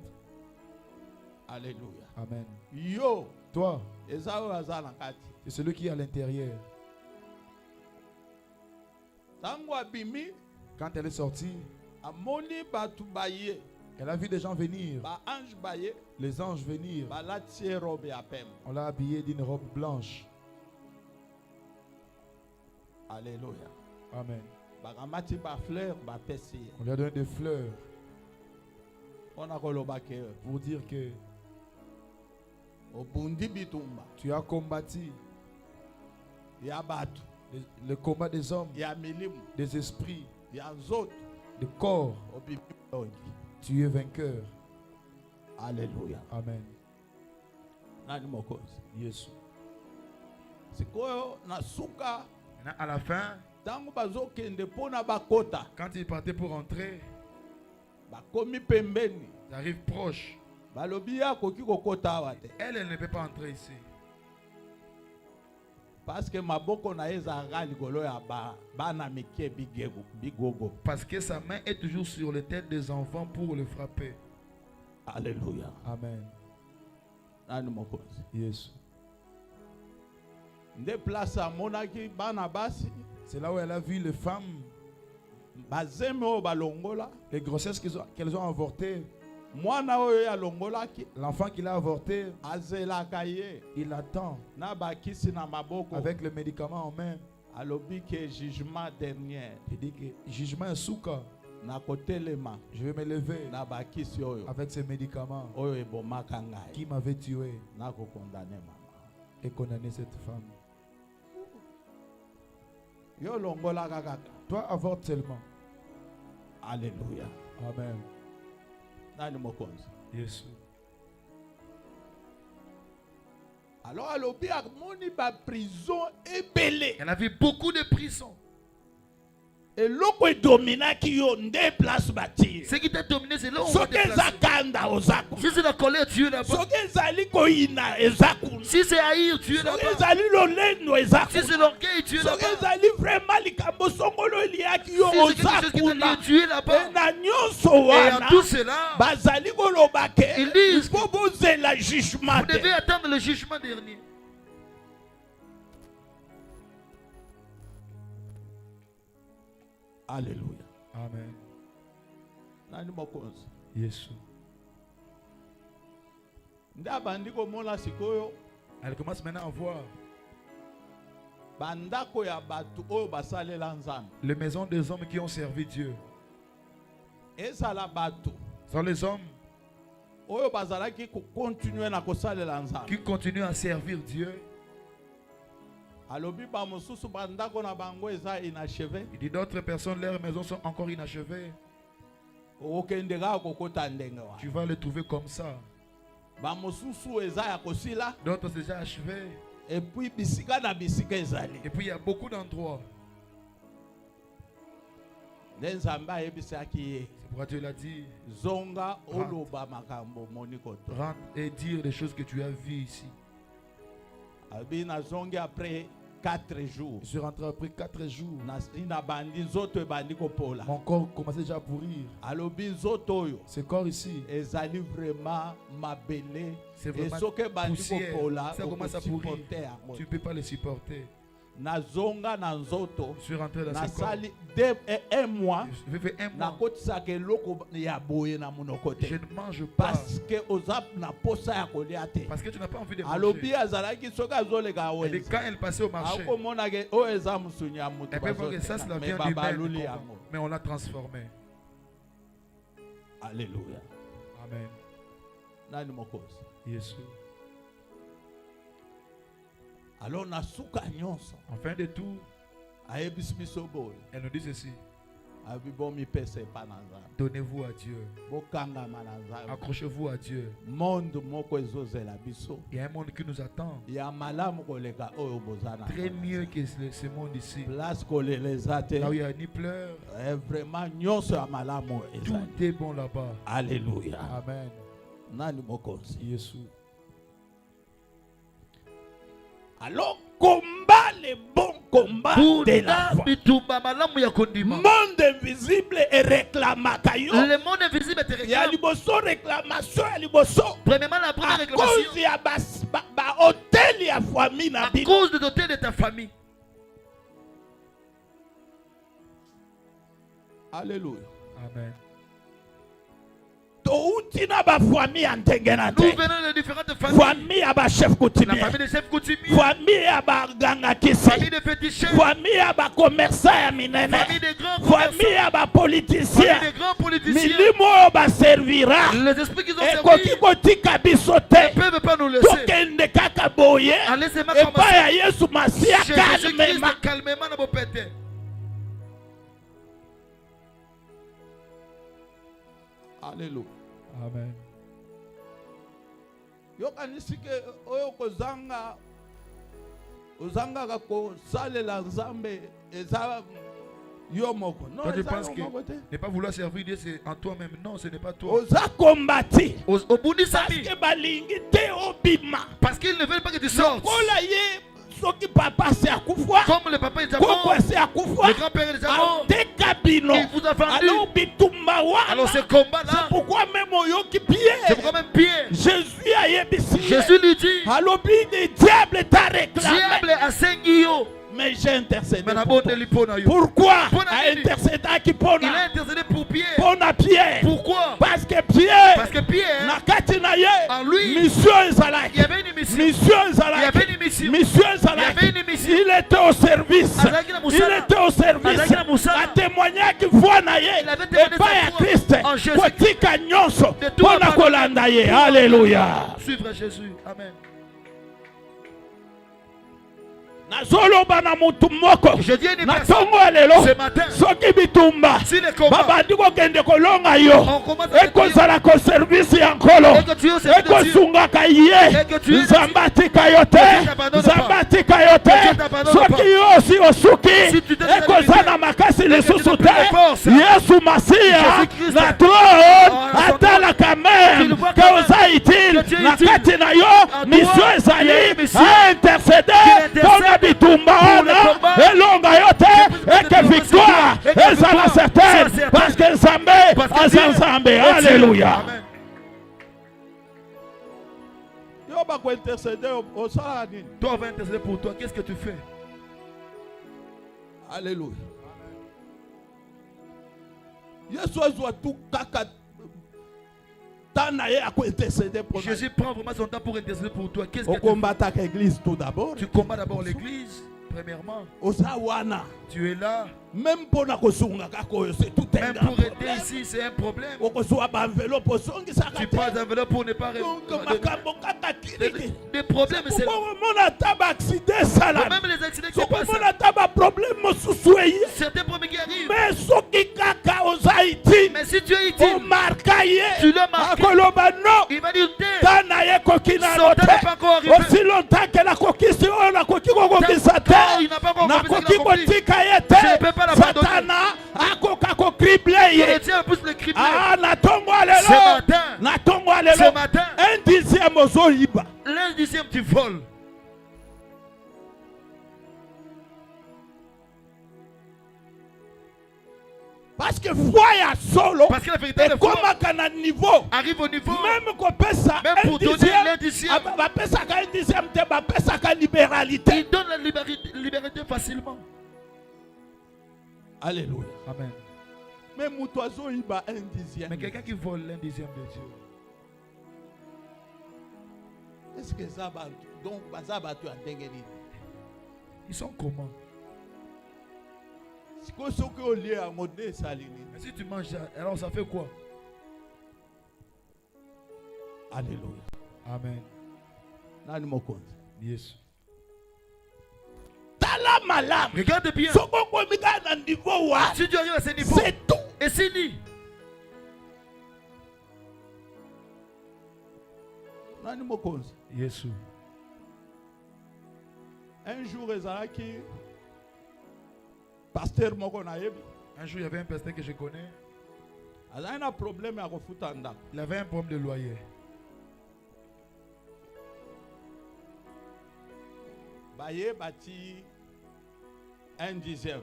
Alléluia. Amen. Yo, toi, ezao azana kati. c'est celui qui est à l'intérieur. Tango abimi, quand elle est sortie, amoni batu baye. Elle a vu des gens venir. Ba ange baye. Les anges venir. Ba la tie robe ya pembe. On l'a habillé d'une robe blanche. Alléluia. Amen. Ba kamati ba fleur ba pesi. On lui a donné des fleurs. On a koloba ke pour dire que obundi bitumba. Tu as combattu. Ya batu. Le combat des hommes. Ya milimu. Des esprits. Ya nzoto. Des corps. Tu es vainqueur. Alléluia. Amen. Nani mokozi. Yesu. Sikoyo na suka. À la fin, tango bazokende pona bakota. Quand il partait pour entrer, bakomi pembeni. Il arrive proche. Balobi ya koki kokota wate. Elle ne peut pas entrer ici. Parce que maboko na ezanga ligolo ya bana mikie bigogo. Parce que sa main est toujours sur les têtes des enfants pour le frapper. Alléluia. Amen. Nani mokozi. Yesu. Nde place a monaki bana basi. C'est là où elle a vu les femmes. Bazeme o balongola. Les grossesses qu'elles ont avortées. Mwana oyo ya longolaki. L'enfant qu'il a avorté. Azelaka ye. Il attend. Na bakisi na maboko. Avec le médicament en main. Alobi que jugement dernier. Il dit que jugement souka. Na kotelema. Je vais me lever. Na bakisi oyo. Avec ces médicaments. Oyo ebomaka ngai. Qui m'avait tué. Na ko condamner maman. Et condamner cette femme. Yo longola kaka. Toi avorte seulement. Alléluia. Amen. Nani mokonzi. Yesu. Alors alobi amoni ba prison ebele. Elle a vu beaucoup de prisons. Et loko dominaki yo nde place bati. Ce qui t'a dominé, c'est là où on va déplacer. Si c'est la colère, tu es là-bas. Si c'est haïr, tu es là-bas. Si c'est l'orgueil, tu es là-bas. Si c'est quelque chose qui t'a lié, tu es là-bas. Et en tout cela, ils disent vous devez attendre le jugement dernier. Alléluia. Amen. Nani mokonzi. Yesu. Ndabandi komona sikoyo. Elle commence maintenant à voir. Bandako ya batu oyo basalela nzambe. Les maisons des hommes qui ont servi Dieu. Ezala batu. Sont les hommes oyo bazalaki ko continuer na kosalela nzambe. Qui continuent à servir Dieu. Alobi ba mosusu bandako na bango eza inachevé. Il dit d'autres personnes leurs maisons sont encore inachevées. Tu vas les trouver comme ça. Ba mosusu eza ya kosila. D'autres déjà achevés. Et puis bisika na bisika ezali. Et puis il y a beaucoup d'endroits. Nzamba ebisaki ye. C'est pourquoi Dieu l'a dit. Zonga oloba makambo monikoto. Rentre et dire les choses que tu as vues ici. Abina zongi après 4 jours. Je suis rentré après 4 jours. Mon corps commençait déjà à pourrir. Ce corps ici, c'est vraiment poussière. Ça commence à pourrir. Tu ne peux pas le supporter. nazonga na nzoto Je suis rentré dans ce corps. nasali un mois Je vais faire un mois. nakotisaka eloko ya boye na monoko te Je ne mange pas. parce que oza na posa ya kolia te Parce que tu n'as pas envie de alobi manger. azalaki soki azoleka Et wenze quand elle passait au marché, akomonake oyo eza musuni ya moto elle peut voir que ça c'est la me viande humaine. babaluli yango. Mais on l'a transformé. Alléluia. Amen. Nani mokozi. Jésus. Alors nasuka nyonso En fin de tout, ayebisi biso boye elle nous dit ceci. abi bomipesa epa na nzambe Donnez-vous à Dieu. bokangama na nzambe Accrochez-vous à Dieu. monde moko ezozela biso Il y a un monde qui nous attend. ya malamu koleka oyo boza na Très mieux que ce monde ici. place kolela eza te Là où il n'y a ni pleurs, vraiment nyonso ya malamu ezali. tout est bon là-bas. Alléluia. Amen. Nani mokonzi. Jésus. Alors combat le bon combat de la foi. Monde invisible et réclamaka yo. Le monde invisible te Ya réclame. liboso réclamation ya liboso. Premièrement, la première À réclamation. cause ya ba hôtel ya famille na À bino. cause de l'hôtel de ta famille. Alléluia. Amen. Touti na ba famille ya ndenge na Nous te. venons de différentes familles. Famille ya ba chef La coutumier. famille des chefs coutumiers. Famille ya ba ganga Famille kisi. des féticheurs. Famille ya ba commerçant ya minene. Famille des grands Famille commerçants. ya ba politicien. Famille des grands politiciens. Milimo oyo baservira Les esprits qui ont ekoki servi kotika biso ne te peuvent pas nous laisser. tokende kaka boye Allez, c'est ma epai ya yesu masiya Chez Jésus-Christ, kalmema. calmement, dans vos pétés. Alléluia. Amen. yokanisi ke oyo ozangaka kosalela nzambe eza yo moko. Non, Toi, tu eza penses yo que moko te. ne pas vouloir servir Dieu, c'est en toi-même. Non, ce n'est pas toi. oza kombati Au bout de sa vie. parceke balingi te obima Parce qu'ils ne veulent pas que tu sortes. lokola ye soki papa se akufa Comme le papa est déjà koko mort. se akufa Le grand-père est déjà mort. ateka bino Il vous a vendu. alors bitumba wana. Alors ce combat C'est là, pourquoi même oyoki c'est Pierre pourquoi même Pierre, Jésus ayebisi Jésus lui dit, alobi le diable t'a réclamé diable a saigné yo. mais j'ai intercédé Mais pour d'abord toi. de l'hypona yo. Pourquoi Pona a nini? intercédaki Il a pona intercédé pour Pierre. pona Pierre Pourquoi? parce que Pierre Parce que Pierre, na kati na ye en lui, mission il y ezalaki avait une mission. mission Il y avait ezalaki une mission. mission Il y ezalaki avait une mission. il était au service Azalaki na il musala. était au service Azalaki na musala. atémoignaki foi na ye Il avait témoigné epai sa ya foi Christ en Jésus. kotika nyonso De tout mpona abandonner. kolanda ye. Alléluia. Suivre Jésus. Amen. nazoloba na mutu moko Je dis à une na personne ntongo ya lelo ce matin, soki bitumba si les combats, babandi kokende kolonga yo on commence à ekozala ko service ya nkolo et que tu es au service de Dieu. ekosungaka ye Et que tu es nzambe atika yo Que te Dieu t'abandonne nzambe pas. atika yo Que Dieu te t'abandonne soki pas. yo osi osuki Si tu te ekoza donnes na makasi que tu lisusu n'as plus de force. te yesu masiya Jésus-Christ. na trône Oh, atalaka Tu même le vois ke quand même. oza utile Que tu es na utile. kati na yo toi, mission il y a ezali une mission. aintercede Qu'il mpona intercède bitumba pour le wana combat. elonga yo te eke victoire Et que ezala victoire soit certaine certaine. parce que nzambe Parce que aza Dieu nzambe. est Dieu. Alléluia. Amen. yo bakointercede osala nini? Toi, on va intercéder pour toi. Qu'est-ce que tu fais? Alléluia. yesu azwa tu kaka temps na ye akointercede mpona Jésus prend vraiment son temps pour intercéder pour toi. Qu'est-ce que tu fais? okombataka église tout d'abord. Tu combats d'abord l'église, premièrement. oza wana Tu es là. même mpona kosunga kaka oyo c'est tout un Même grand pour aider problème. ici, c'est un problème. okozwa baenveloppe osongisaka Tu te prends d'enveloppe pour ne pas donc makambo kaka kiriki des problèmes, c'est okomona ata baaccident esalami Même les accidents qui se passent. okomona ata baproblème mosusu eye Certains problèmes qui arrivent. mais soki kaka oza itine Mais si tu es utile, omarka ye tu l'as marqué. akoloba non Il va dire Terre. ta na ye koki nano Son temps n'est pas te encore arrivé. aussi longtemps ke nakokisi oyo nakoki kokokisa Tant il te n'a pas encore compris ce nakoki qu'il a compris. kotika ye Je ne peux pas te l'abandonner. satana akoka kokrible Le ye Dieu pousse le criblé. ah na ntongo ya Ce lelo matin, na ntongo ya ce lelo matin, un dixième ozoyiba l'un dixième tu voles. Parce que foi ya solo. Parce que la vérité de foi arrive au niveau. Même pour donner l'indizième. Il donne la liberté facilement. Alléluia. Amen. Mais quelqu'un qui vole l'indizième de Dieu. Est-ce que ça va donc ils sont comment? Si tu manges ça, alors ça fait quoi? Alléluia. Amen. Yes. Regarde bien. Si tu arrives à ce niveau, c'est tout. Et c'est dit. Yes. Un jour, pasteur un jour, il y avait un pasteur que je connais. Il avait un problème de loyer. Un dixième.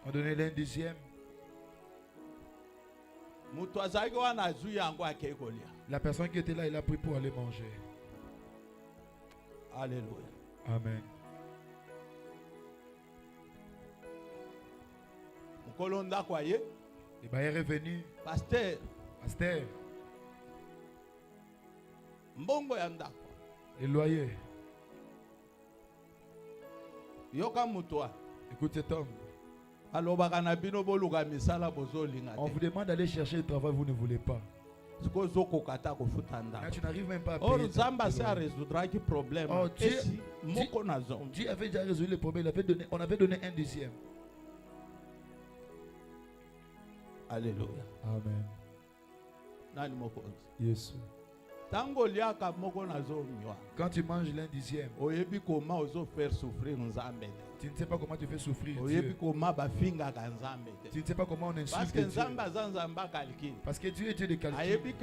On donnait l'un dixième. La personne qui était là, il a pris pour aller manger. Alléluia. Amen. Le bailleur est venu. Pasteur. Le loyer. Écoute cet homme. On vous demande d'aller chercher le travail, vous ne voulez pas. Là, tu n'arrives même pas à payer. Dieu avait déjà résolu le problème. On avait donné un dixième. Alléluia. Amen. Yes. Quand tu manges l'un dixième, tu ne sais pas comment tu fais souffrir Dieu. Tu ne sais pas comment on insulte Dieu. Parce que Dieu est Dieu de calcul.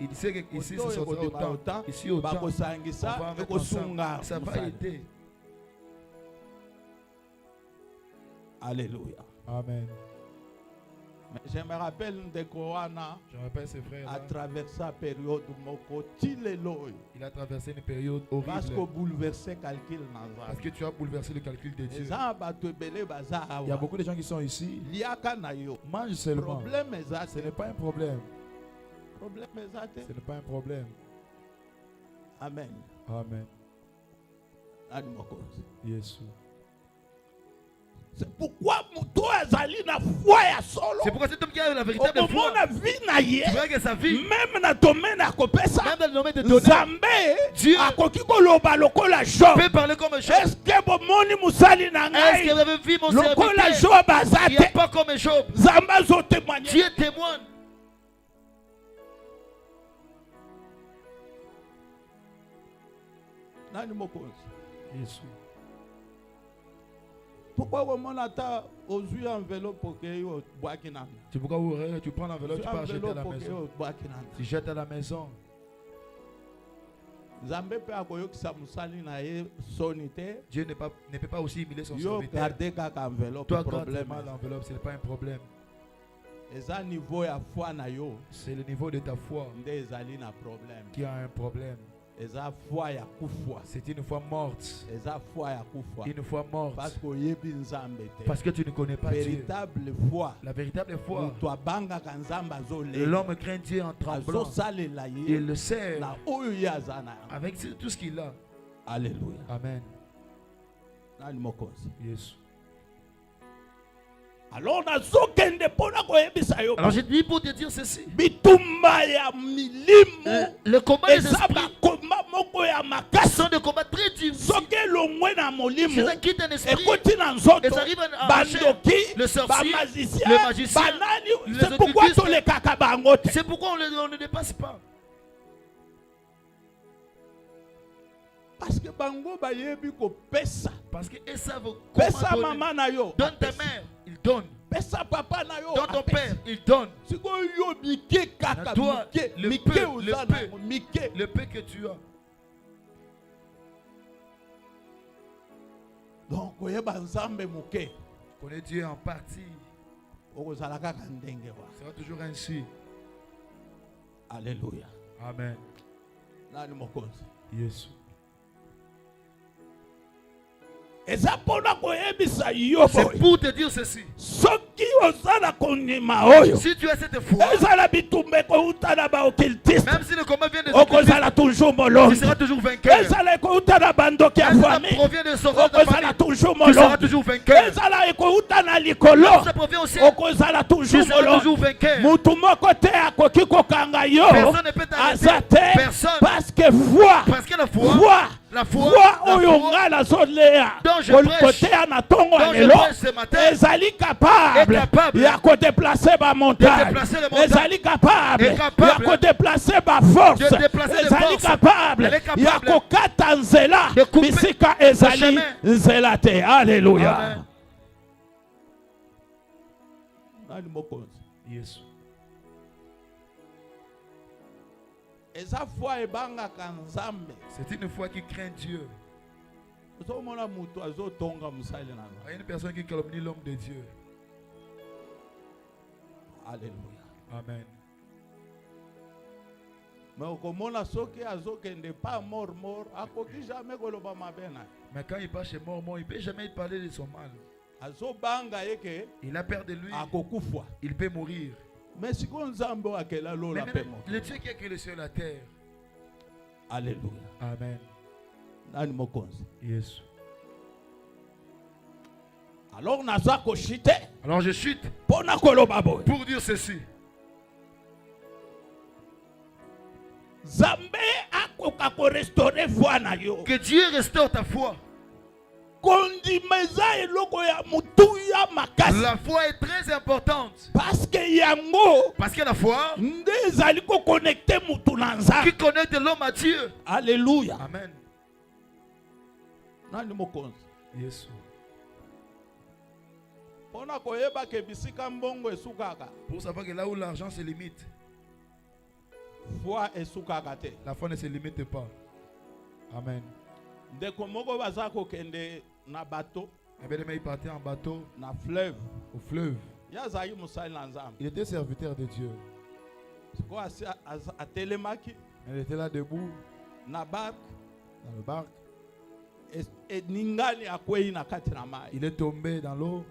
Il sait que ici ce sera autant, ici autant. On va mettre ensemble. Ça va aider. Alléluia. Amen. Mais je me rappelle ces frères. À traverser la période il a traversé une période horrible. Parce que tu as bouleversé le calcul de Dieu. Il y a beaucoup de gens qui sont ici. Mange seulement. Ce n'est pas un problème. Ce n'est pas un problème. Amen. Amen. Yes. C'est pourquoi c'est pourquoi cet homme qui a la véritable foi. Tu vois que sa vie, même dans le domaine de donner, Dieu peut parler comme un Job. Est-ce que vous avez vu mon serviteur? Il n'y a pas comme un Job. Dieu témoigne. Jésus. Pourquoi tu enveloppe pour que tu prends l'enveloppe, tu pars jeter à la maison. Tu jettes à la maison. Dieu ne peut pas aussi humilier son serviteur. Toi, garde l'enveloppe, ce n'est pas un problème. C'est le niveau de ta foi qui a un problème. C'est une foi morte. Une foi morte. Parce que tu ne connais pas Dieu. La véritable foi. L'homme craint Dieu en tremblant. Il le sait. Avec tout ce qu'il a. Alléluia. Amen. Yes. Alors j'ai dit pour te dire ceci. Le combat des esprits sont des combats très difficiles. Si ça quitte un esprit et ça arrive à marcher, le sorcier, le magicien, c'est pourquoi on ne dépasse pas. Parce que ils savent comment donner. Donne ta mère, il donne. Donne ton père, il donne. Toi, le peu que tu as. Donc, connais Dieu en partie. sera toujours ainsi. Alléluia. Amen. Yes. C'est pour te dire ceci. Si tu as cette foi, même si le combat vient de tu seras toujours vainqueur. Même si ça provient de son rôle de famille, tu seras toujours vainqueur. Même si ça provient au ciel, tu seras toujours vainqueur. Personne ne peut t'arrêter. Personne. Parce que foi, la foi dont je prêche ce matin est capable de déplacer ma montagne, est capable de déplacer ma force, est capable de couper Alléluia. Yes. C'est une foi qui craint Dieu. Il y a une personne qui calomnie l'homme de Dieu. Alléluia. Amen. Mais quand il passe chez mort, il ne peut jamais parler de son mal. Il a peur de lui. Il peut mourir. Mais si le Dieu qui a créé le ciel et la terre. Alléluia. Amen. Yes. Alors je chute pour dire ceci. Que Dieu restaure ta foi. La foi est très importante. Parce que la foi qui connecte l'homme à Dieu. Alléluia. Amen. Yes. Pour savoir que là où l'argent se limite, la foi ne se limite pas. Amen. Il partait en bateau au fleuve. Il était serviteur de Dieu. Il était là debout dans le barque. Il est tombé dans l'eau.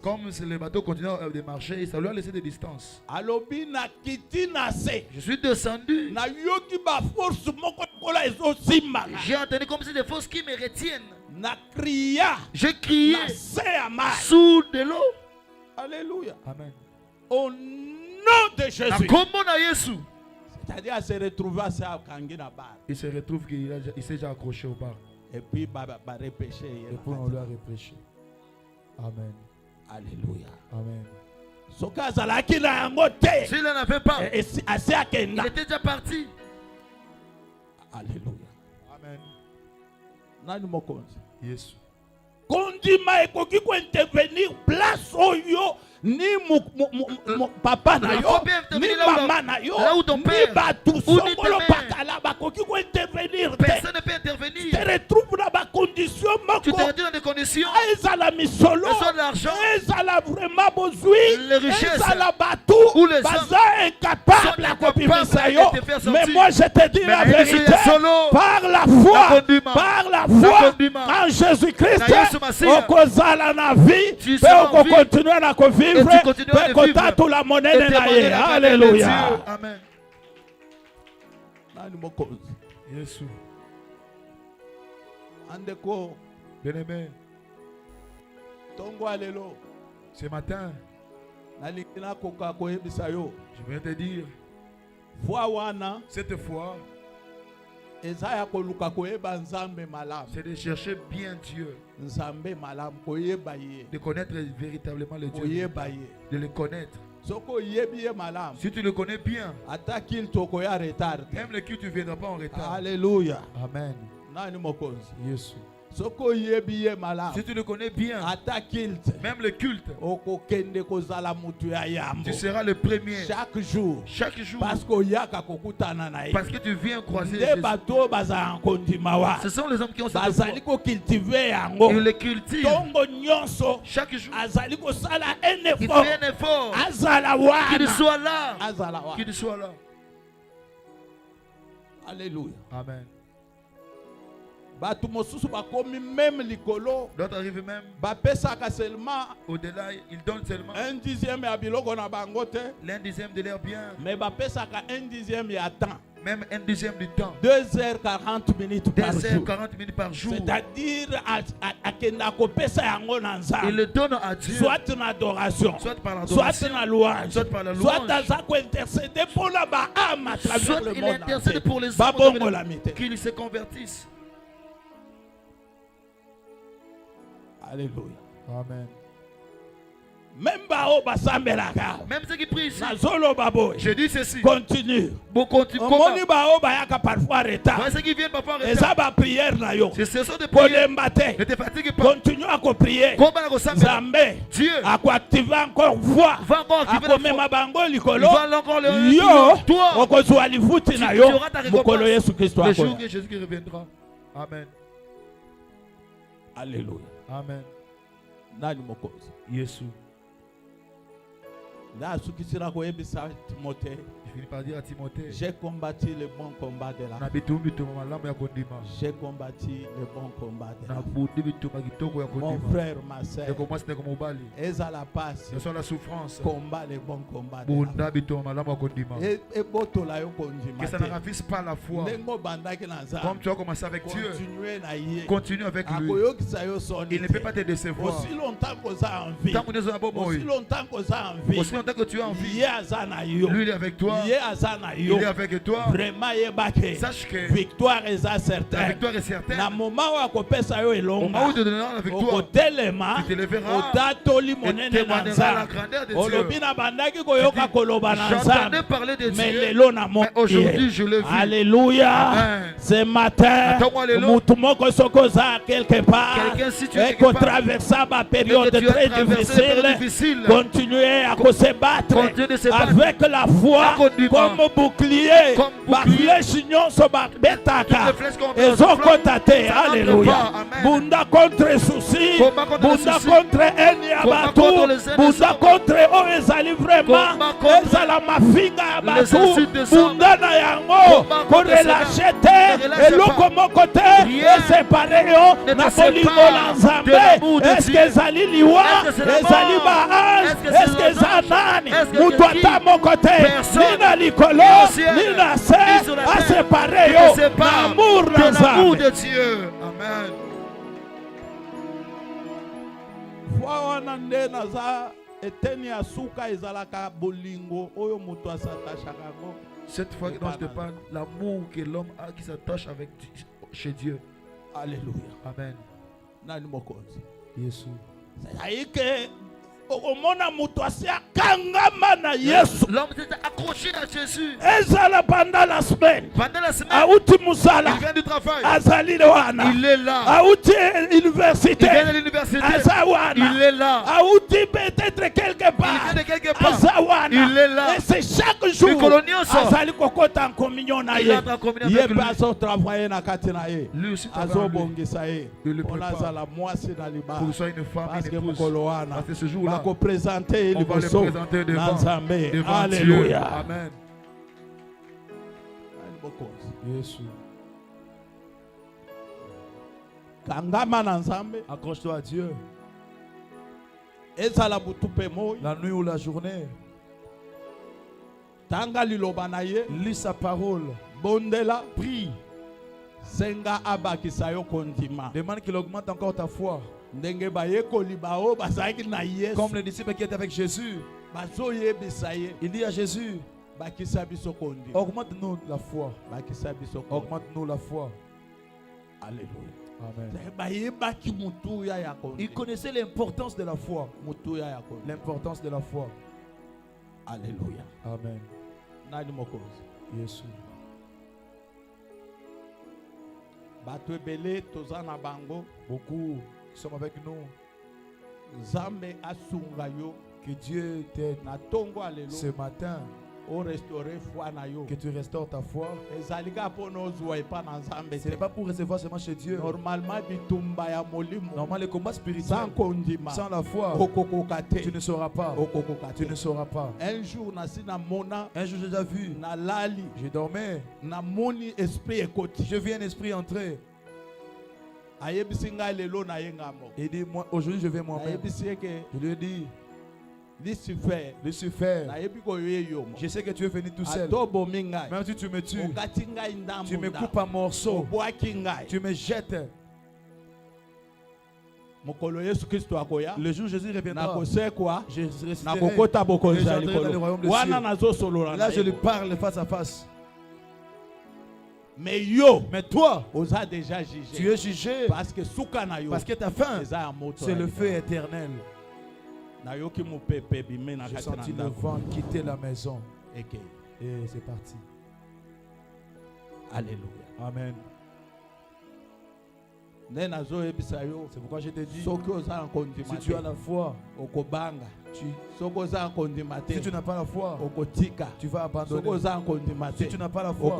Comme le bateau continuait de marcher, ça lui a laissé des distances. Je suis descendu. J'ai entendu comme si des forces qui me retiennent. J'ai crié sous de l'eau. Alléluia. Amen. Au nom de Jésus. C'est-à-dire à se retrouver à Kangina bar. Il se retrouve qu'il s'est déjà accroché au bar. Et puis repêcher. Et puis on lui a repêché. Amen. Alléluia. Amen. S'il n'en avait pas, il était déjà parti. Alléluia. Amen. Yes. Kondima ekoki ko intervenir place oyo ni papa na yo ni maman na yo ni batu songolo bakala bakoki ko intervenir. Personne ne peut intervenir. Tu te retrouves dans ma condition moko. Tu te retrouves dans des conditions. Ezala misolo. L'argent. Ezala vraiment besoin. Les richesses. Ezala batu. Ou les baza incapable à kopimisa yo. Mais moi je te dis la vérité. Par la foi. Par la foi. En Jésus-Christ. Okozala na vie. Tu peux continuer à vivre. Peut la monnaie de naïe. Alléluia. Amen. Jésus. Andeko. Bien-aimé. Tongo alelo. Ce matin, je viens te dire, cette foi, c'est de chercher bien Dieu, de connaître véritablement le Dieu, de le connaître. Si tu le connais bien, même le culte ne viendra pas en retard. Alléluia. Amen. Jésus. Si tu le connais bien, même le culte, tu seras le premier. Chaque jour. Parce que tu viens croiser Jésus. Ce sont les hommes qui ont cette foi. Ils le cultivent. Chaque jour, il fait un effort. Qu'il soit là. Qu'il soit là. Alléluia. Amen. D'autres arrivent même au-delà, ils donnent seulement un dixième l'un dixième de leur bien, mais un dixième même un dixième du temps, 2h40 par jour. 2h40 minutes par jour. C'est-à-dire il le donne à Dieu, soit en adoration, soit par soit en louange, soit par la soit louange, intercéder pour la âme à travers soit le il monde intercède pour les entier. hommes qu'ils se convertissent. Alléluia. Amen. Même ceux qui prient ici, je dis ceci. Continue. Parfois retard. Ceux qui viennent parfois en retard. C'est ce sont des prières. Ne te fatigue pas. Continue à prier. Zambé. Dieu va encore voix. Va encore activer la foi. Va encore le toi. Tu auras ta récompense. Le jour que Jésus reviendra. Amen. Alléluia. Amen. Yesu. Je finis par dire à Timothée, j'ai combattu le bon combat de la foi. J'ai combattu le bon combat de la foi. Mon frère, ma soeur, et à la passe, la souffrance, combat le bon combat de la foi. Que ça ne ravisse pas la foi. Comme tu as commencé avec Dieu, continue avec lui. Il ne peut pas te décevoir. Aussi longtemps que tu as envie, aussi longtemps que tu as envie, lui il est avec toi. Il est avec toi. Vraiment, sache que victoire est certaine. La victoire est certaine. Au moment où tu donneras la victoire, tu te lèveras et témoigneras la grandeur de Dieu. J'entendais parler de Dieu, mais aujourd'hui je le vis. Alléluia. Ce matin, quelque part, et qu'on traverse ma période très difficile, continuez à se battre avec la foi comme bouclier. Alléluia. Bunda contre souci, bunda contre Eniabatu, bunda contre Oezali vraiment, Ezala mafinga Abatu, bunda na yango, korelachete, eloko mokote, séparé yo, na bolingo la Nzambe, est-ce que Ezali liwa, Ezali baage, est-ce que Zanani, Mutuata mokote, Nina likolo, Nina se, a séparé yo, l'amour de Dieu. Amen. Cette fois dont je te parle, l'amour que l'homme a qui s'attache avec chez Dieu. Alléluia. Amen. Jésus. L'homme s'est accroché à Jésus. Pendant la semaine, il vient du travail. Il est là. Université. Il vient de l'université. Il est là. Peut-être quelque part. Il vient de quelque part. Il est là. Et c'est chaque jour. Il est en communion avec lui. Lui aussi il le prépare pour que soit une femme, une épouse. Parce que ce jour-là, on va le présenter devant Alléluia. Dieu. Amen. Jésus. Accroche-toi à Dieu. La nuit ou la journée. Lis sa parole. Prie. Demande qu'il augmente encore ta foi. Comme les disciples qui étaient avec Jésus. Il dit à Jésus, augmente-nous la foi. Augmente-nous la foi. Alléluia. Amen. Il connaissait l'importance de la foi. L'importance de la foi. Alléluia. Amen. Jésus. Beaucoup sont avec nous. Que Dieu t'aide ce matin. Que tu restaures ta foi. Ce n'est pas pour recevoir seulement chez Dieu. Normalement, le combat spirituel, sans la foi, tu ne sauras pas. Tu ne sauras pas. Un jour, j'ai déjà vu. Je dormais. Je vis un esprit entrer. Il dit, moi, aujourd'hui, je vais moi-même. Je lui ai dit, Lucifer, je sais que tu es venu tout seul. Même si tu me tues, tu me coupes en morceaux, tu me jettes. Le jour où Jésus reviendra, je ressusciterai et j'entrerai dans le royaume des cieux. Là, je lui parle face à face. Mais toi, tu es jugé parce que ta fin, c'est le feu éternel. J'ai senti le vent quitter la maison. Et c'est parti. Alléluia. Amen. C'est pourquoi je te dis, si tu as la foi, si tu n'as pas la foi, tu vas abandonner. Si tu n'as pas la foi,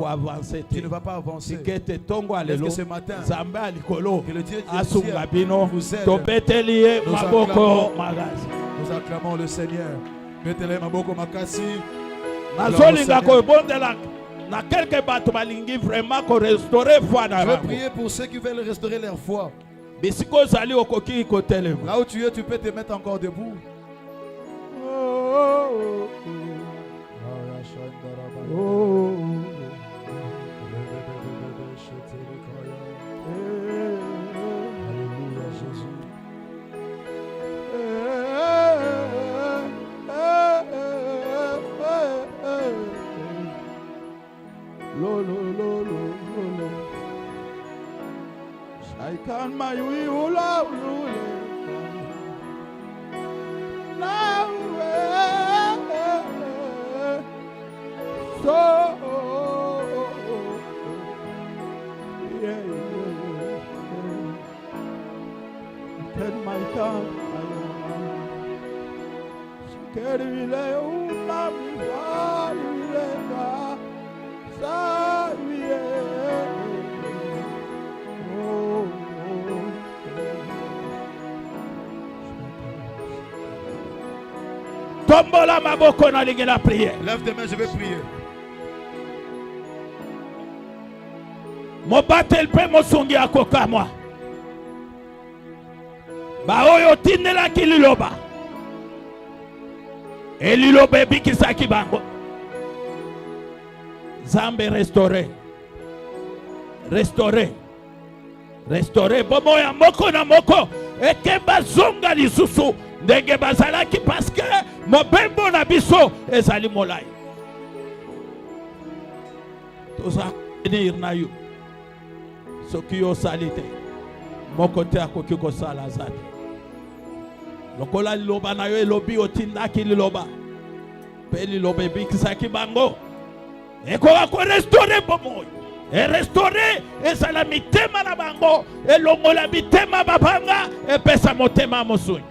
tu ne vas pas avancer. Est-ce que ce matin, que le Dieu vous aide, nous acclamons le Seigneur. Mettez-les maboko makasi. Je veux prier pour ceux qui veulent restaurer leur foi. Là où tu es, tu peux te mettre encore debout. Alléluia Jésus. Shaikan mayui ula ule na so Ken maikan shikeri vile umami vile ka sawie. Tombola maboko na lingi la prière. Lève tes mains, je vais prier. Mobatel pe mosungi akoka moi. Ba oyo tindela kililoba. Eliloba bikisa kibango. Zambe restaurer. Restaurer bomo ya moko na moko ekeba zonga lisusu ndenge bazalaki parce que mobembo na biso ezali molai toza venir na yo soki yo salite moko te akoki kosala zati lokola liloba na yo elobi otindaki liloba pe liloba ebikisaki bango ekoka ko restaurer bomo et restaurer ezala mitema na bango elongola mitema babanga epesa motema mosuni